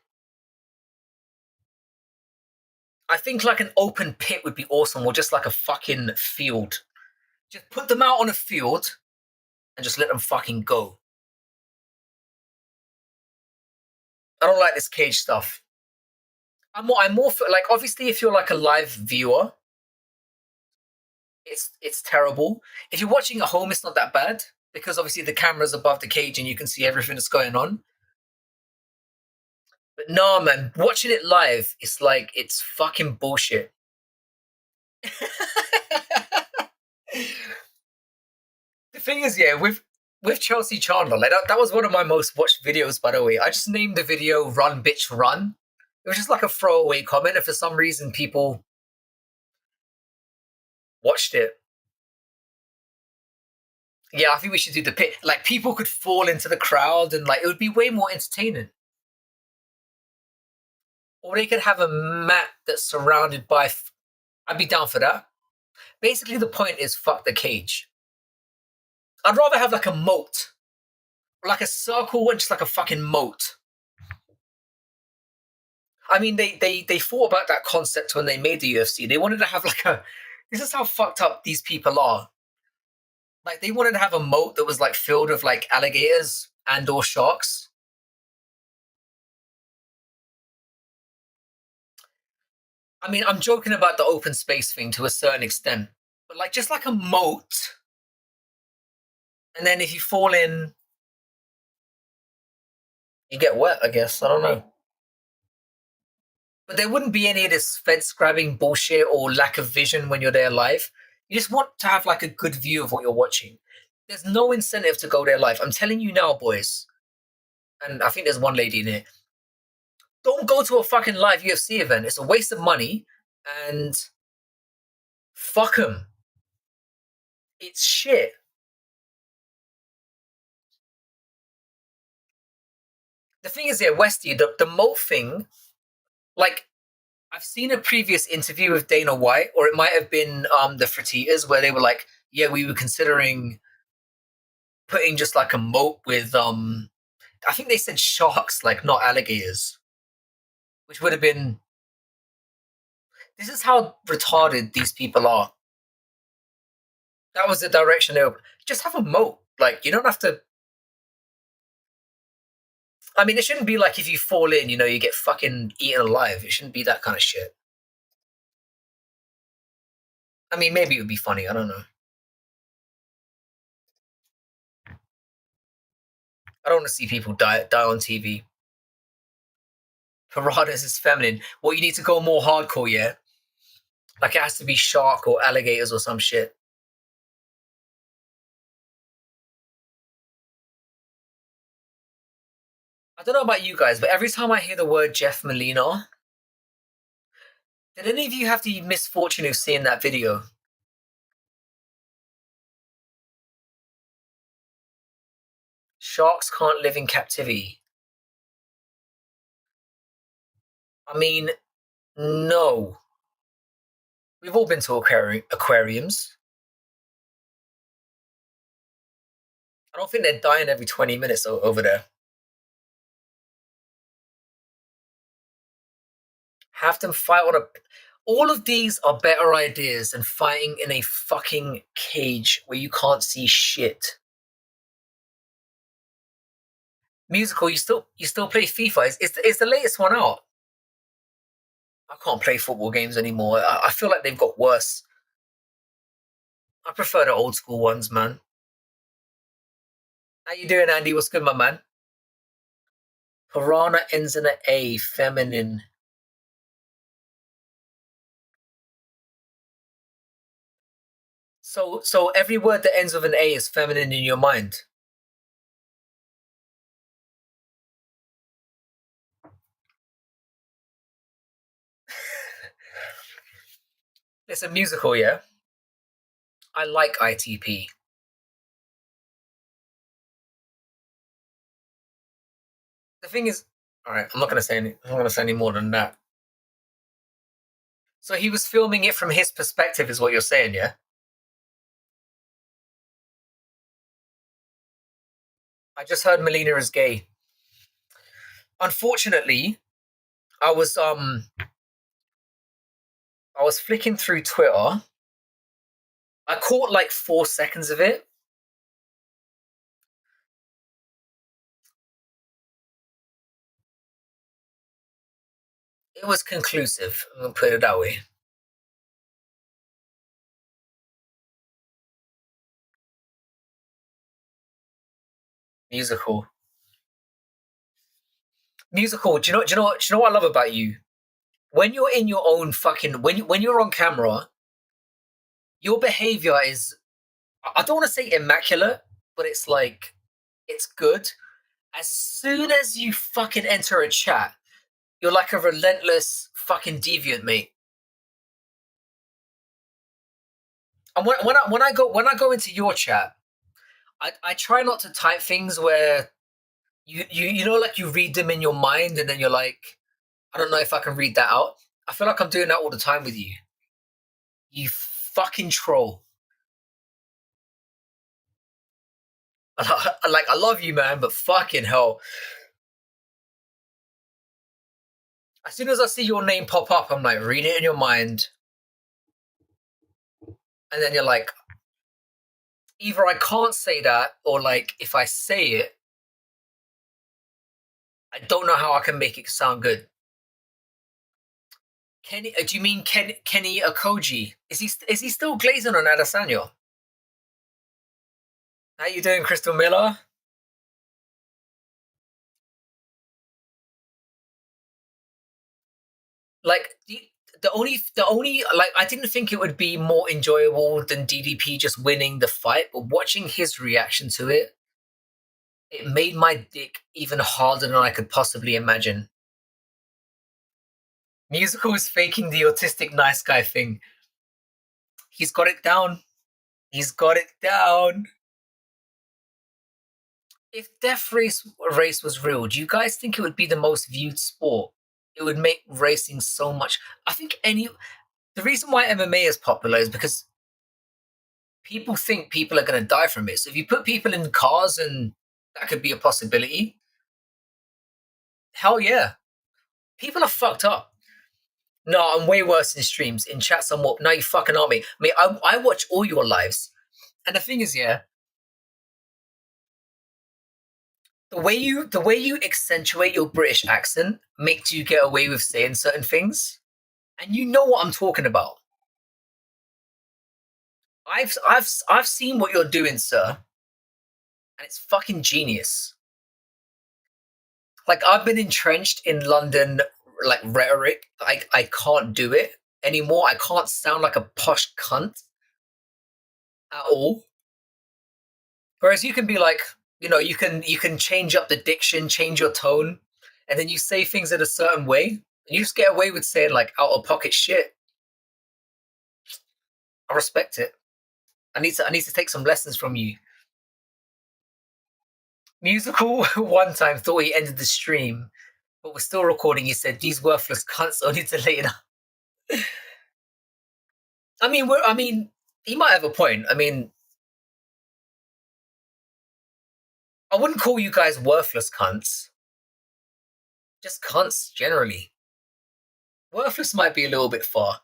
I think like an open pit would be awesome, or just like a fucking field. Just put them out on a field and just let them fucking go. I don't like this cage stuff. I'm more for, like, obviously if you're like a live viewer, it's terrible. If you're watching at home, it's not that bad because obviously the camera's above the cage and you can see everything that's going on. But no, man, watching it live, it's like it's fucking bullshit. The thing is, yeah, with Chelsea Chandler, like that was one of my most watched videos, by the way. I just named the video "Run, Bitch, Run." It was just like a throwaway comment, and for some reason, people watched it. Yeah, I think we should do the pit. Like, people could fall into the crowd, and like it would be way more entertaining. Or they could have a mat that's surrounded by. I'd be down for that. Basically, the point is fuck the cage. I'd rather have like a moat, like a circle, and just like a fucking moat. I mean, they thought about that concept when they made the UFC. They wanted to have like a. This is how fucked up these people are. Like, they wanted to have a moat that was like filled with like alligators and or sharks. I mean, I'm joking about the open space thing to a certain extent, but like just like a moat, and then if you fall in, you get wet. I guess I don't know. But there wouldn't be any of this fence grabbing bullshit or lack of vision when you're there live. You just want to have like a good view of what you're watching. There's no incentive to go there live. I'm telling you now, boys. And I think there's one lady in here. Don't go to a fucking live UFC event. It's a waste of money. And fuck them. It's shit. The thing is, yeah, Westy, the moat thing, like, I've seen a previous interview with Dana White, or it might have been the Fertitas, where they were like, yeah, we were considering putting just like a moat with I think they said sharks, like not alligators, which would have been. This is how retarded these people are. That was the direction they were. Just have a moat. Like, you don't have to. I mean, it shouldn't be like if you fall in, you get fucking eaten alive. It shouldn't be that kind of shit. I mean, maybe it would be funny. I don't know. I don't want to see people die on TV. Piranhas is feminine. Well, you need to go more hardcore, yeah? Like, it has to be shark or alligators or some shit. I don't know about you guys, but every time I hear the word Jeff Molina, did any of you have the misfortune of seeing that video? Sharks can't live in captivity. I mean, no. We've all been to aquariums. I don't think they're dying every 20 minutes over there. Have them fight on a. All of these are better ideas than fighting in a fucking cage where you can't see shit. Musical, you still play FIFA? Is the latest one out? I can't play football games anymore. I feel like they've got worse. I prefer the old school ones, man. How you doing, Andy? What's good, my man? Piranha ends in a A, feminine. So every word that ends with an A is feminine in your mind. It's a musical, yeah. I like ITP. The thing is, all right, I'm not gonna say any more than that. So he was filming it from his perspective, is what you're saying, yeah? I just heard Melina is gay. Unfortunately, I was um I was flicking through Twitter. I caught like 4 seconds of it. It was conclusive. I'm gonna put it that way. Musical. Musical. Do you know what I love about you? When you're in your own fucking when you're on camera, your behavior is, I don't want to say immaculate, but it's like it's good. As soon as you fucking enter a chat, you're like a relentless fucking deviant, mate. And when I go into your chat, I try not to type things where you know, like you read them in your mind and then you're like, I don't know if I can read that out. I feel like I'm doing that all the time with you. You fucking troll. Like, I love you, man, but fucking hell. As soon as I see your name pop up, I'm like, read it in your mind. And then you're like, either I can't say that, or like, if I say it, I don't know how I can make it sound good. Kenny, do you mean Kenny Okoji? Is he still glazing on Adesanya? How you doing, Crystal Miller? Like the only like, I didn't think it would be more enjoyable than DDP just winning the fight, but watching his reaction to it, it made my dick even harder than I could possibly imagine. Musical is faking the autistic nice guy thing. He's got it down. He's got it down. If Death Race was real, do you guys think it would be the most viewed sport? It would make racing so much. I think the reason why MMA is popular is because people think people are going to die from it. So if you put people in cars, and that could be a possibility, hell yeah. People are fucked up. No, I'm way worse in streams. In chats, I'm what? No, you fucking aren't me. I mean, I watch all your lives. And the thing is, yeah, the way you accentuate your British accent makes you get away with saying certain things. And you know what I'm talking about. I've seen what you're doing, sir, and it's fucking genius. Like, I've been entrenched in London, like, rhetoric. I can't do it anymore. I can't sound like a posh cunt at all. Whereas you can be like, you can change up the diction, change your tone, and then you say things in a certain way, and you just get away with saying like out of pocket shit. I respect it. I need to take some lessons from you. Musical one time thought he ended the stream, but we're still recording. He said these worthless cunts only to later. I mean, he might have a point. I mean, I wouldn't call you guys worthless cunts. Just cunts generally. Worthless might be a little bit far.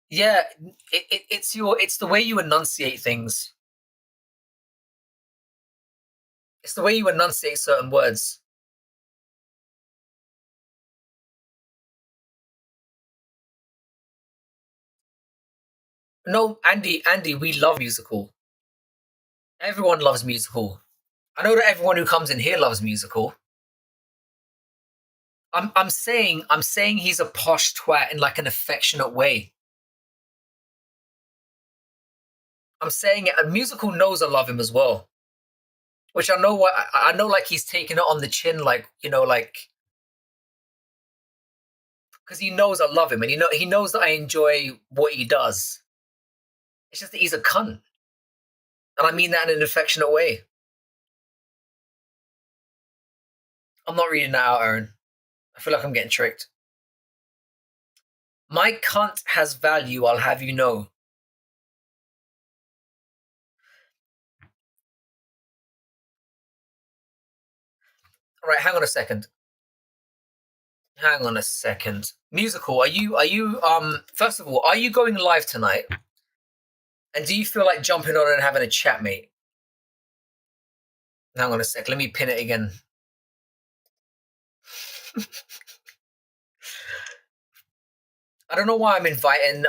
Yeah, it's the way you enunciate things. It's the way you enunciate certain words. No, Andy, we love musical. Everyone loves musical. I know that everyone who comes in here loves musical. I'm saying he's a posh twat in like an affectionate way. I'm saying it. And musical knows I love him as well, which I know. What I know, like he's taking it on the chin, like like because he knows I love him, and he knows that I enjoy what he does. It's just that he's a cunt, and I mean that in an affectionate way. I'm not reading that out, Aaron. I feel like I'm getting tricked. My cunt has value. I'll have you know. All right, hang on a second. Hang on a second. Musical, are you first of all, are you going live tonight? And do you feel like jumping on and having a chat, mate? Hang on a sec, let me pin it again. I don't know why I'm inviting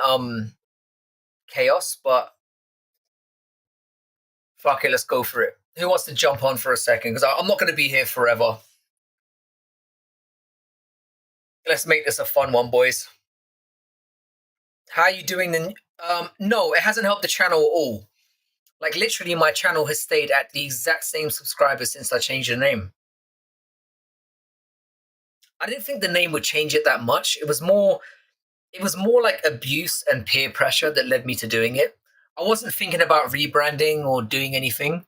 chaos, but fuck it, let's go for it. Who wants to jump on for a second? Because I'm not gonna be here forever. Let's make this a fun one, boys. How are you doing? No, it hasn't helped the channel at all. Like literally, my channel has stayed at the exact same subscribers since I changed the name. I didn't think the name would change it that much. It was more like abuse and peer pressure that led me to doing it. I wasn't thinking about rebranding or doing anything.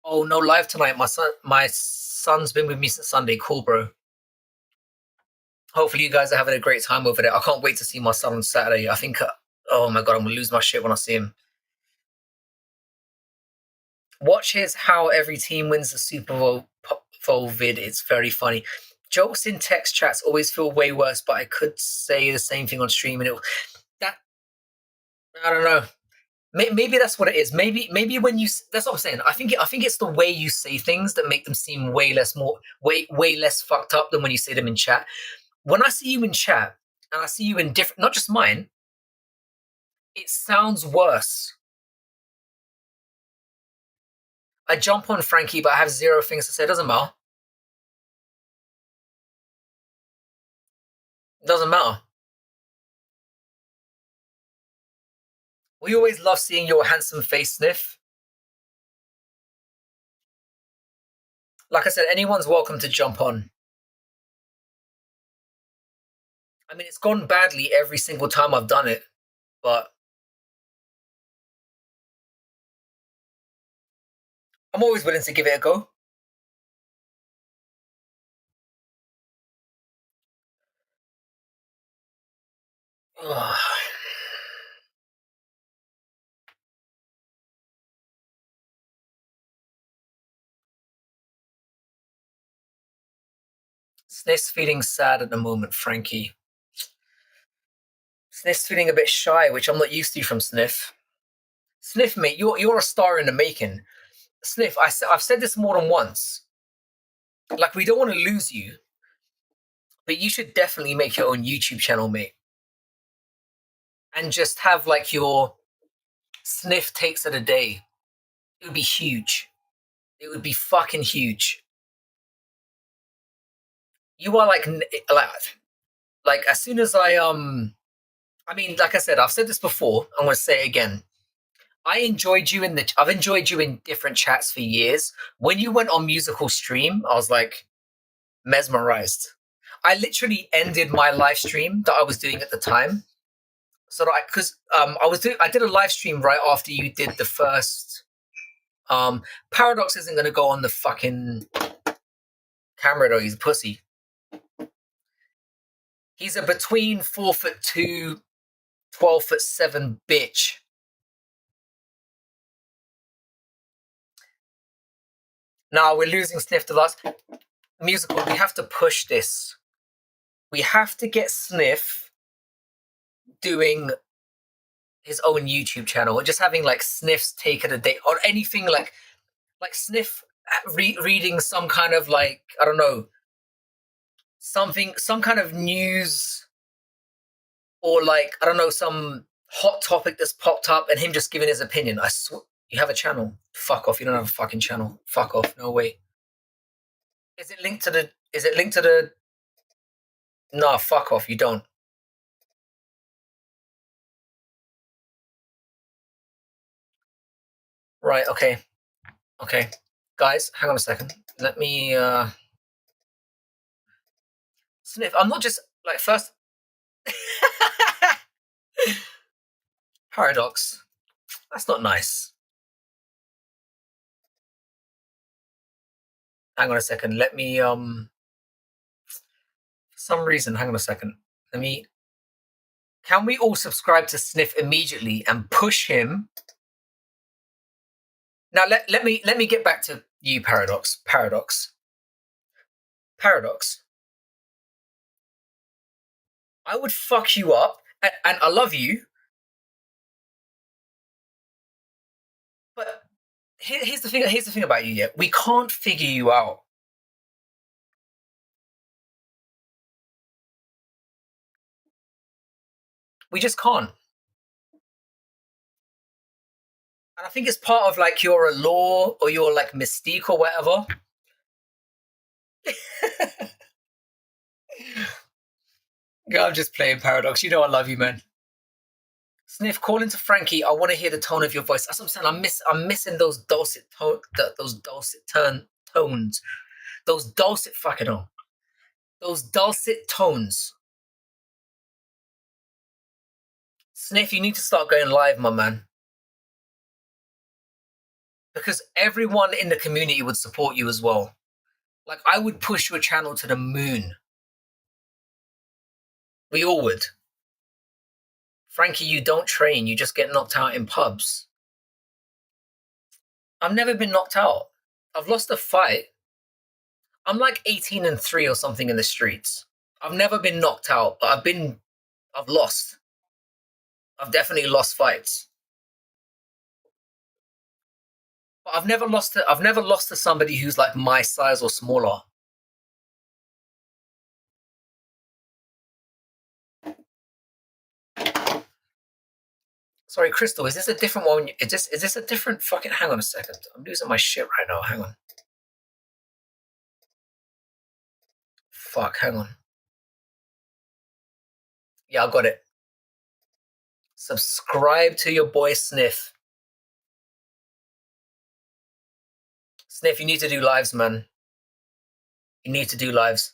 Oh, no live tonight. My son's been with me since Sunday. Cool, bro. Hopefully you guys are having a great time over there. I can't wait to see my son on Saturday. I think oh my god, I'm gonna lose my shit when I see him. Watch his how every team wins the Super Bowl vid. It's very funny. Jokes in text chats always feel way worse, but I could say the same thing on stream and that I don't know. Maybe that's what it is. Maybe when you that's what I'm saying. I think it's the way you say things that make them seem way less fucked up than when you say them in chat. When I see you in chat and I see you in different, not just mine, it sounds worse. I jump on Frankie, but I have zero things to say. It doesn't matter. It doesn't matter. We always love seeing your handsome face, Sniff. Like I said, anyone's welcome to jump on. I mean, it's gone badly every single time I've done it, but I'm always willing to give it a go. Ugh. Sniff's feeling sad at the moment, Frankie. Sniff's feeling a bit shy, which I'm not used to from Sniff. Sniff, mate, you're a star in the making. Sniff, I've said this more than once. Like, we don't want to lose you, but you should definitely make your own YouTube channel, mate. And just have, like, your Sniff takes of the day. It would be huge. It would be fucking huge. You are, like as soon as I mean, like I said, I've said this before, I'm going to say it again. I've enjoyed you in different chats for years. When you went on musical stream, I was like mesmerized. I literally ended my live stream that I was doing at the time, so that I did a live stream right after you did the first. Paradox isn't going to go on the fucking camera though. He's a pussy. He's a between 4'2" 12'7" bitch. Now we're losing Sniff to last musical. We have to push this. We have to get Sniff doing his own YouTube channel or just having like Sniff's take of the day or anything like Sniff reading some kind of like, I don't know, some kind of news or like, I don't know, some hot topic that's popped up and him just giving his opinion. I swear, you have a channel. Fuck off. You don't have a fucking channel. Fuck off. No way. Is it linked to the Nah, fuck off. You don't. Right, okay. Okay. Guys, hang on a second. Let me Sniff, I'm not just like first Paradox. That's not nice. Hang on a second. Let me for some reason, hang on a second. Can we all subscribe to Sniff immediately and push him? Now let me get back to you, Paradox. Paradox. I would fuck you up, and I love you. But here's the thing. Here's the thing about you. Yeah, we can't figure you out. We just can't. And I think it's part of like your allure or your like mystique or whatever. Yeah, I'm just playing, Paradox. You know I love you, man. Sniff, call into Frankie. I want to hear the tone of your voice. That's what I'm saying. I'm missing those dulcet tones. Those dulcet fucking on. Those dulcet tones. Sniff, you need to start going live, my man. Because everyone in the community would support you as well. Like, I would push your channel to the moon. We all would. Frankie, you don't train. You just get knocked out in pubs. I've never been knocked out. I've lost a fight. I'm like 18-3 or something in the streets. I've never been knocked out, but I've lost. I've definitely lost fights. But I've never lost to somebody who's like my size or smaller. Sorry, Crystal, is this a different one? Is this a different fucking... Hang on a second. I'm losing my shit right now. Hang on. Fuck, hang on. Yeah, I got it. Subscribe to your boy Sniff. Sniff, you need to do lives, man. You need to do lives.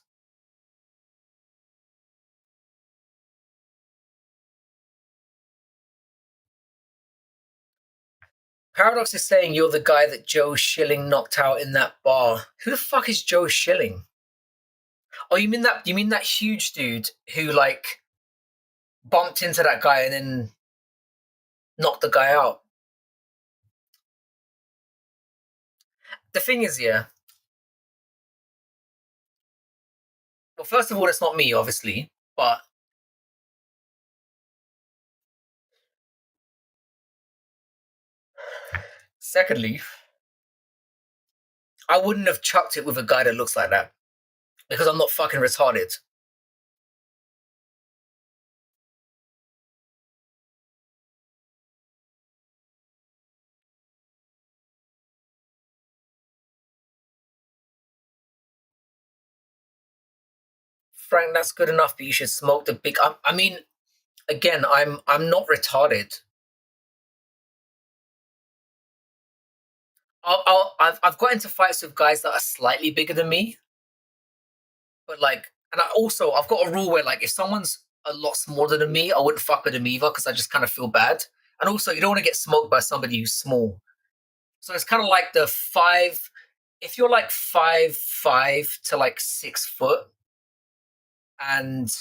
Paradox is saying you're the guy that Joe Schilling knocked out in that bar. Who the fuck is Joe Schilling? Oh, you mean that huge dude who like bumped into that guy and then knocked the guy out? The thing is, yeah. Well, first of all, it's not me, obviously, but secondly, I wouldn't have chucked it with a guy that looks like that because I'm not fucking retarded. Frank, that's good enough, but you should smoke the big... I mean, again, I'm not retarded. I've got into fights with guys that are slightly bigger than me, but like, and I've got a rule where like if someone's a lot smaller than me, I wouldn't fuck with them either because I just kind of feel bad. And also, you don't want to get smoked by somebody who's small. So it's kind of like the five. If you're like 5'5" to like 6 foot, and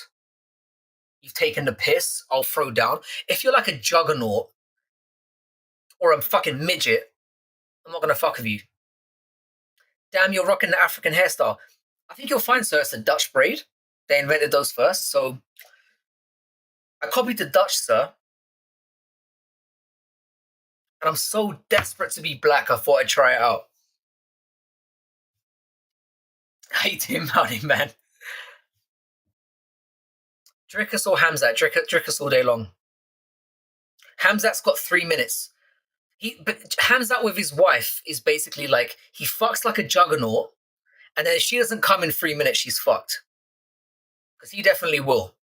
you you've taken the piss, I'll throw down. If you're like a juggernaut or a fucking midget, I'm not gonna fuck with you. Damn, you're rocking the African hairstyle. I think you'll find, sir, it's a Dutch braid. They invented those first, so I copied the Dutch, sir. And I'm so desperate to be black, I thought I'd try it out. How you doing, Mounty Man? Dricus or Hamzat? Dricus all day long. Hamzat's got 3 minutes. But Hamzat with his wife is basically like, he fucks like a juggernaut, and then if she doesn't come in 3 minutes, she's fucked. Because he definitely will.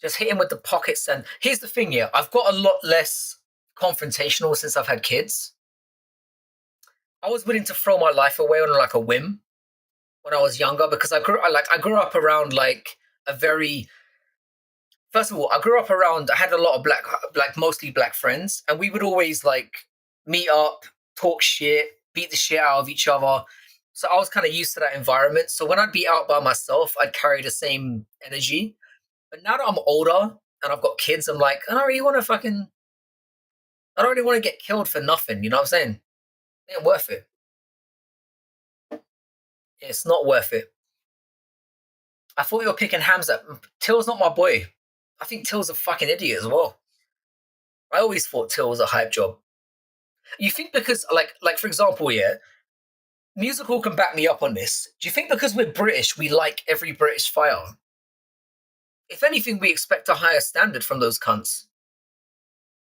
Just hit him with the pockets. And here's the thing, yeah, I've got a lot less confrontational since I've had kids. I was willing to throw my life away on like a whim when I was younger because I grew up around like a very. First of all, I grew up around. I had a lot of mostly black friends, and we would always like meet up, talk shit, beat the shit out of each other. So I was kind of used to that environment. So when I'd be out by myself, I'd carry the same energy. But now that I'm older and I've got kids, I'm like, I don't really want to get killed for nothing. You know what I'm saying? It ain't worth it. It's not worth it. I thought you were picking Hamza. Till's not my boy. I think Till's a fucking idiot as well. I always thought Till was a hype job. You think because, like for example, yeah, Musical can back me up on this. Do you think because we're British, we like every British fighter? If anything, we expect a higher standard from those cunts.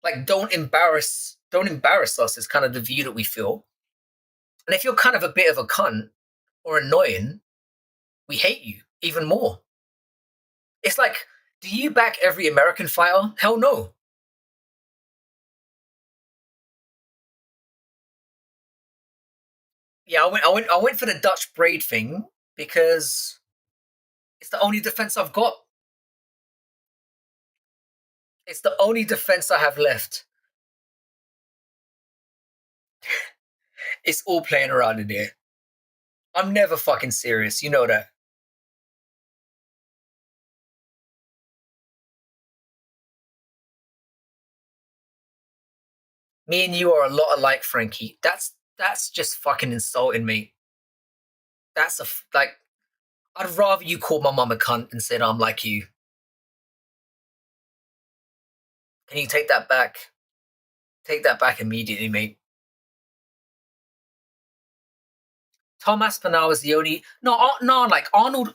Like, don't embarrass us is kind of the view that we feel. And if you're kind of a bit of a cunt or annoying, we hate you even more. It's like, do you back every American fighter? Hell no. Yeah, I went for the Dutch braid thing because it's the only defense I've got. It's the only defense I have left. It's all playing around in here. I'm never fucking serious. You know that. Me and you are a lot alike, Frankie. That's just fucking insulting me. That's like. I'd rather you call my mum a cunt and said I'm like you. Can you take that back? Take that back immediately, mate. Tom Aspinall is the only no, like Arnold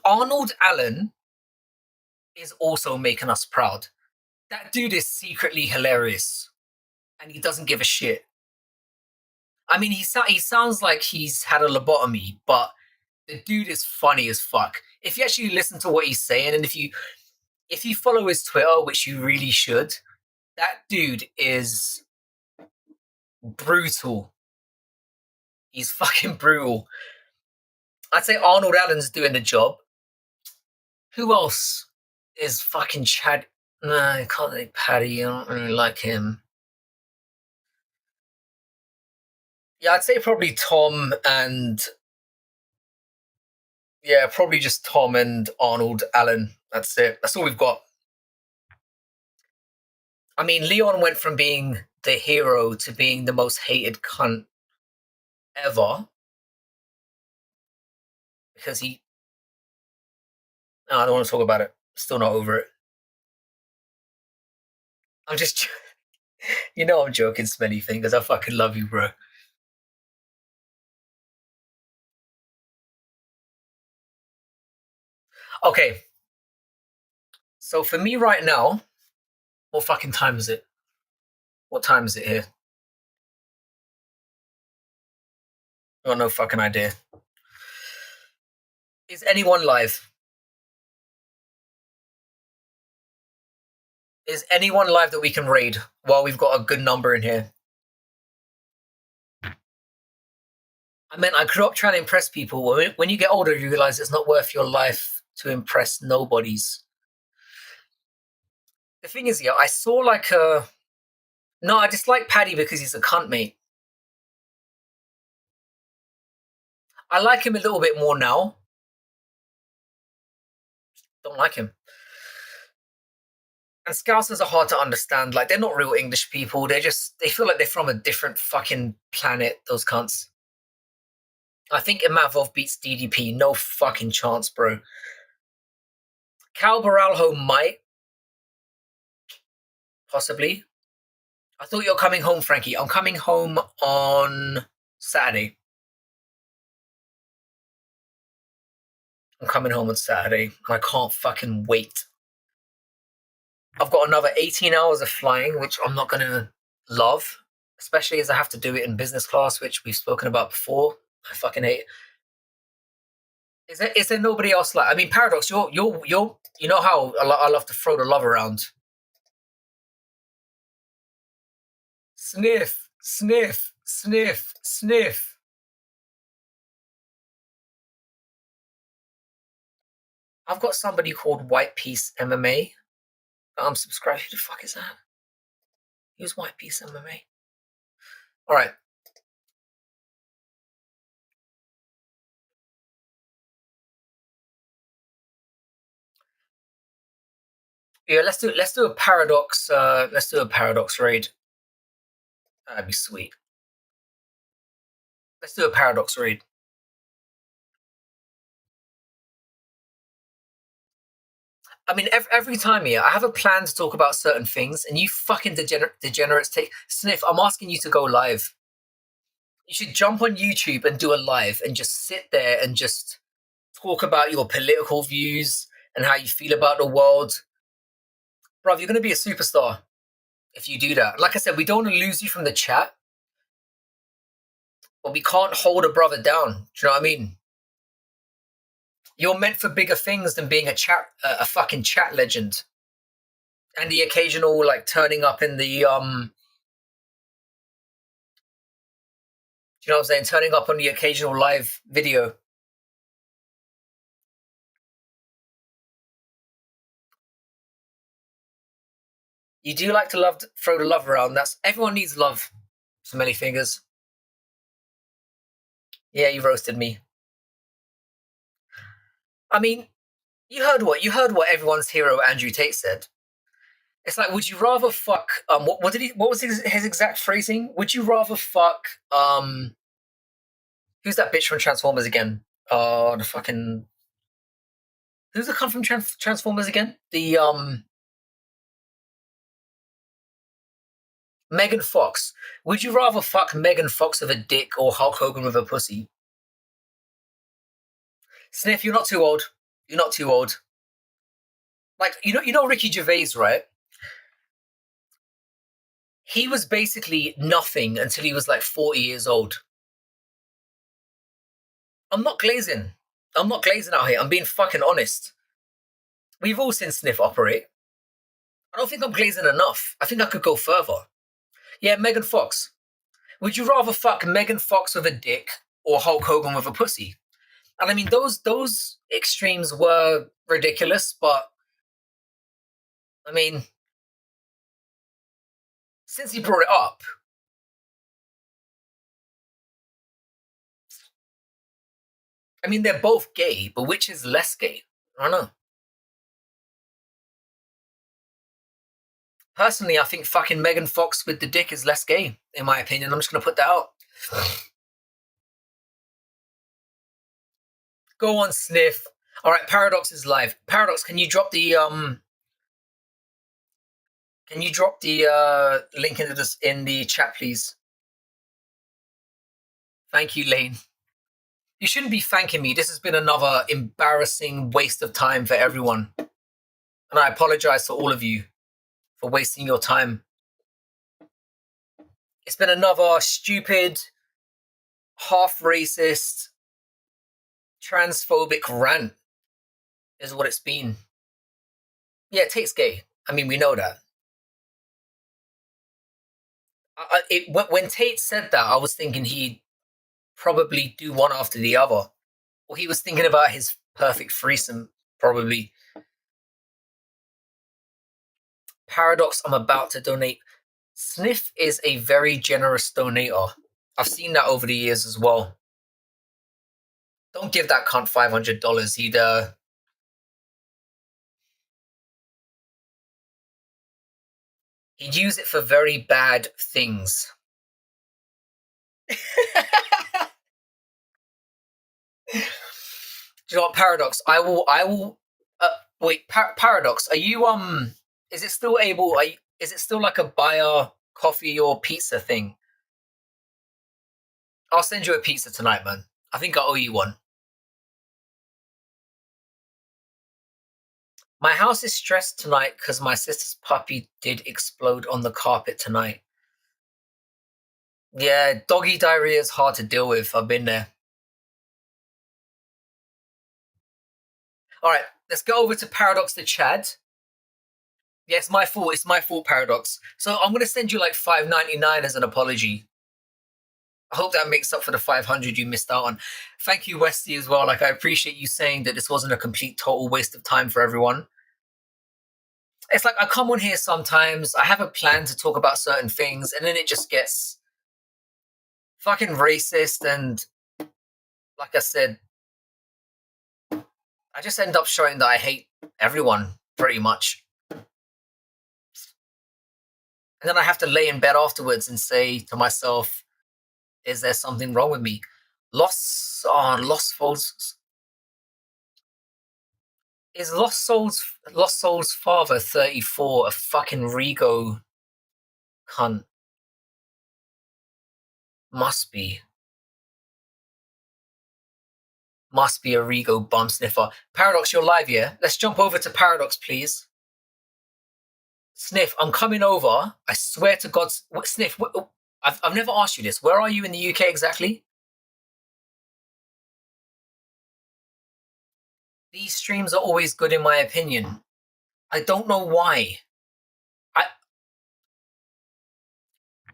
Allen is also making us proud. That dude is secretly hilarious, and he doesn't give a shit. I mean, he sounds like he's had a lobotomy, but the dude is funny as fuck. If you actually listen to what he's saying, and if you follow his Twitter, which you really should, that dude is brutal. He's fucking brutal. I'd say Arnold Allen's doing the job. Who else is fucking Chad? Nah, I can't think Paddy. I don't really like him. Yeah, I'd say probably Tom and yeah, probably just Tom and Arnold Allen. That's it. That's all we've got. I mean, Leon went from being the hero to being the most hated cunt ever because he. No, I don't want to talk about it. Still not over it. I'm just, I'm joking, Smelly Fingers. I fucking love you, bro. Okay, so for me right now, what fucking time is it? What time is it here? I got no fucking idea. Is anyone live? Is anyone live that we can raid while we've got a good number in here? I mean, I grew up trying to impress people. When you get older, you realize it's not worth your life to impress nobodies. The thing is, yeah, I saw like a. No, I dislike Paddy because he's a cunt, mate. I like him a little bit more now. Don't like him. And Scousers are hard to understand. Like, they're not real English people. They feel like they're from a different fucking planet, those cunts. I think Imavov beats DDP. No fucking chance, bro. Cal Borralho might, possibly. I thought you were coming home, Frankie. I'm coming home on Saturday. I'm coming home on Saturday, and I can't fucking wait. I've got another 18 hours of flying, which I'm not going to love, especially as I have to do it in business class, which we've spoken about before. I fucking hate it. Is there nobody else like? I mean, Paradox, you know how I love to throw the love around. Sniff, sniff, sniff, sniff. I've got somebody called White Piece MMA. I'm subscribed. Who the fuck is that? Who's White Piece MMA? All right. Yeah, let's do a paradox. Let's do a paradox raid. That'd be sweet. Let's do a paradox raid. I mean, every time here, I have a plan to talk about certain things, and you fucking degenerates take Sniff. I'm asking you to go live. You should jump on YouTube and do a live, and just sit there and just talk about your political views and how you feel about the world. Bruv, you're going to be a superstar if you do that. Like I said, we don't want to lose you from the chat, but we can't hold a brother down. Do you know what I mean? You're meant for bigger things than being a fucking chat legend, and the occasional like turning up in the you know what I'm saying, turning up on the occasional live video. You do like to throw the love around. That's everyone needs love. Smelly fingers. Yeah, you roasted me. I mean, you heard what everyone's hero Andrew Tate said. It's like, would you rather fuck? What was his exact phrasing? Would you rather fuck? Who's that bitch from Transformers again? The fucking. Who's the come from Transformers again? The Megan Fox. Would you rather fuck Megan Fox with a dick or Hulk Hogan with a pussy? Sniff, you're not too old. You're not too old. Like, you know Ricky Gervais, right? He was basically nothing until he was like 40 years old. I'm not glazing. I'm not glazing out here. I'm being fucking honest. We've all seen Sniff operate. I don't think I'm glazing enough. I think I could go further. Yeah, Megan Fox. Would you rather fuck Megan Fox with a dick or Hulk Hogan with a pussy? And I mean, those extremes were ridiculous, but I mean, since he brought it up, I mean, they're both gay, but which is less gay? I don't know. Personally, I think fucking Megan Fox with the dick is less gay, in my opinion. I'm just going to put that out. Go on, Sniff. All right, Paradox is live. Paradox, can you drop the link in the chat, please? Thank you, Lane. You shouldn't be thanking me. This has been another embarrassing waste of time for everyone. And I apologize to all of you for wasting your time. It's been another stupid, half-racist, transphobic rant, is what it's been. Yeah, Tate's gay. I mean, we know that. When Tate said that, I was thinking he'd probably do one after the other. Or he was thinking about his perfect threesome, probably. Paradox, I'm about to donate. Sniff is a very generous donator. I've seen that over the years as well. Don't give that cunt $500. He'd use it for very bad things. Do you know what, Paradox? I will. Wait, Paradox. Are you Is it still able? Is it still like a buy a coffee or pizza thing? I'll send you a pizza tonight, man. I think I owe you one. My house is stressed tonight because my sister's puppy did explode on the carpet tonight. Yeah, doggy diarrhea is hard to deal with. I've been there. All right, let's go over to Paradox the Chad. Yeah, it's my fault. It's my fault, Paradox. So I'm gonna send you like $5.99 as an apology. I hope that makes up for the 500 you missed out on. Thank you, Westy, as well. Like, I appreciate you saying that this wasn't a complete total waste of time for everyone. It's like I come on here sometimes, I have a plan to talk about certain things, and then it just gets fucking racist. And like I said, I just end up showing that I hate everyone pretty much. And then I have to lay in bed afterwards and say to myself, is there something wrong with me? Lost Souls. Is Lost Souls father 34 a fucking Rego cunt? Must be. Must be a Rego bum sniffer. Paradox, you're live, yeah? Let's jump over to Paradox, please. Sniff, I'm coming over. I swear to God. Sniff, I've never asked you this. Where are you in the UK exactly? These streams are always good in my opinion. I don't know why.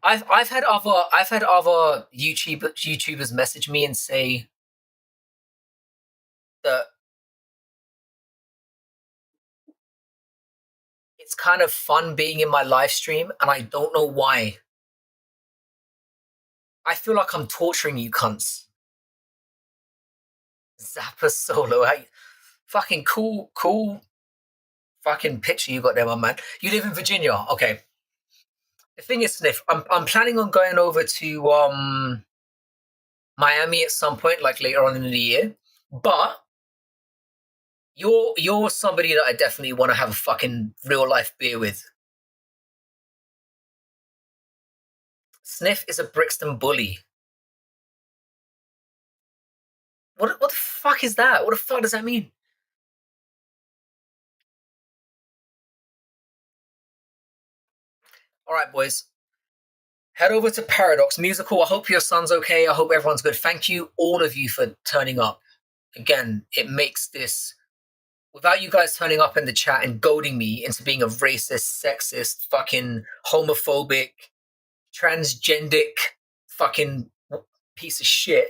I've had other YouTubers message me and say that it's kind of fun being in my live stream, and I don't know why. I feel like I'm torturing you cunts. Zappa Solo, fucking cool fucking picture you got there, my man. You live in Virginia, okay. The thing is, Sniff, I'm planning on going over to Miami at some point, like later on in the year. But you're somebody that I definitely want to have a fucking real life beer with. Sniff is a Brixton bully. What the fuck is that? What the fuck does that mean? All right, boys. Head over to Paradox Musical. I hope your son's okay. I hope everyone's good. Thank you, all of you, for turning up. Again, it makes this, without you guys turning up in the chat and goading me into being a racist, sexist, fucking homophobic, transgendic, fucking piece of shit,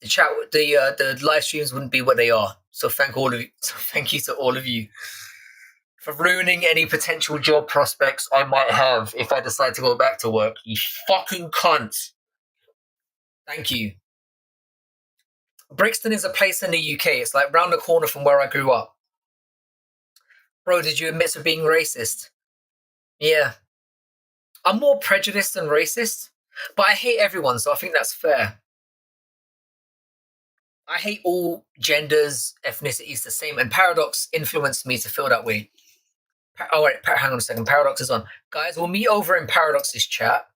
the live streams wouldn't be what they are. So thank all of you. So thank you to all of you for ruining any potential job prospects I might have if I decide to go back to work. You fucking cunts. Thank you. Brixton is a place in the UK. It's like round the corner from where I grew up. Bro, did you admit to being racist? Yeah. I'm more prejudiced than racist, but I hate everyone, so I think that's fair. I hate all genders, ethnicities the same, and Paradox influenced me to feel that way. Oh, wait, hang on a second. Paradox is on. Guys, we'll meet over in Paradox's chat,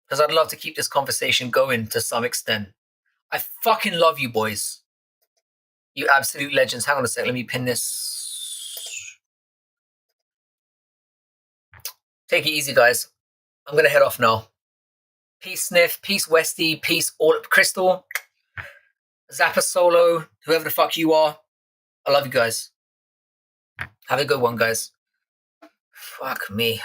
because I'd love to keep this conversation going to some extent. I fucking love you, boys. You absolute legends. Hang on a sec. Let me pin this. Take it easy, guys. I'm going to head off now. Peace, Sniff. Peace, Westy. Peace, all Crystal. Zappa Solo. Whoever the fuck you are. I love you guys. Have a good one, guys. Fuck me.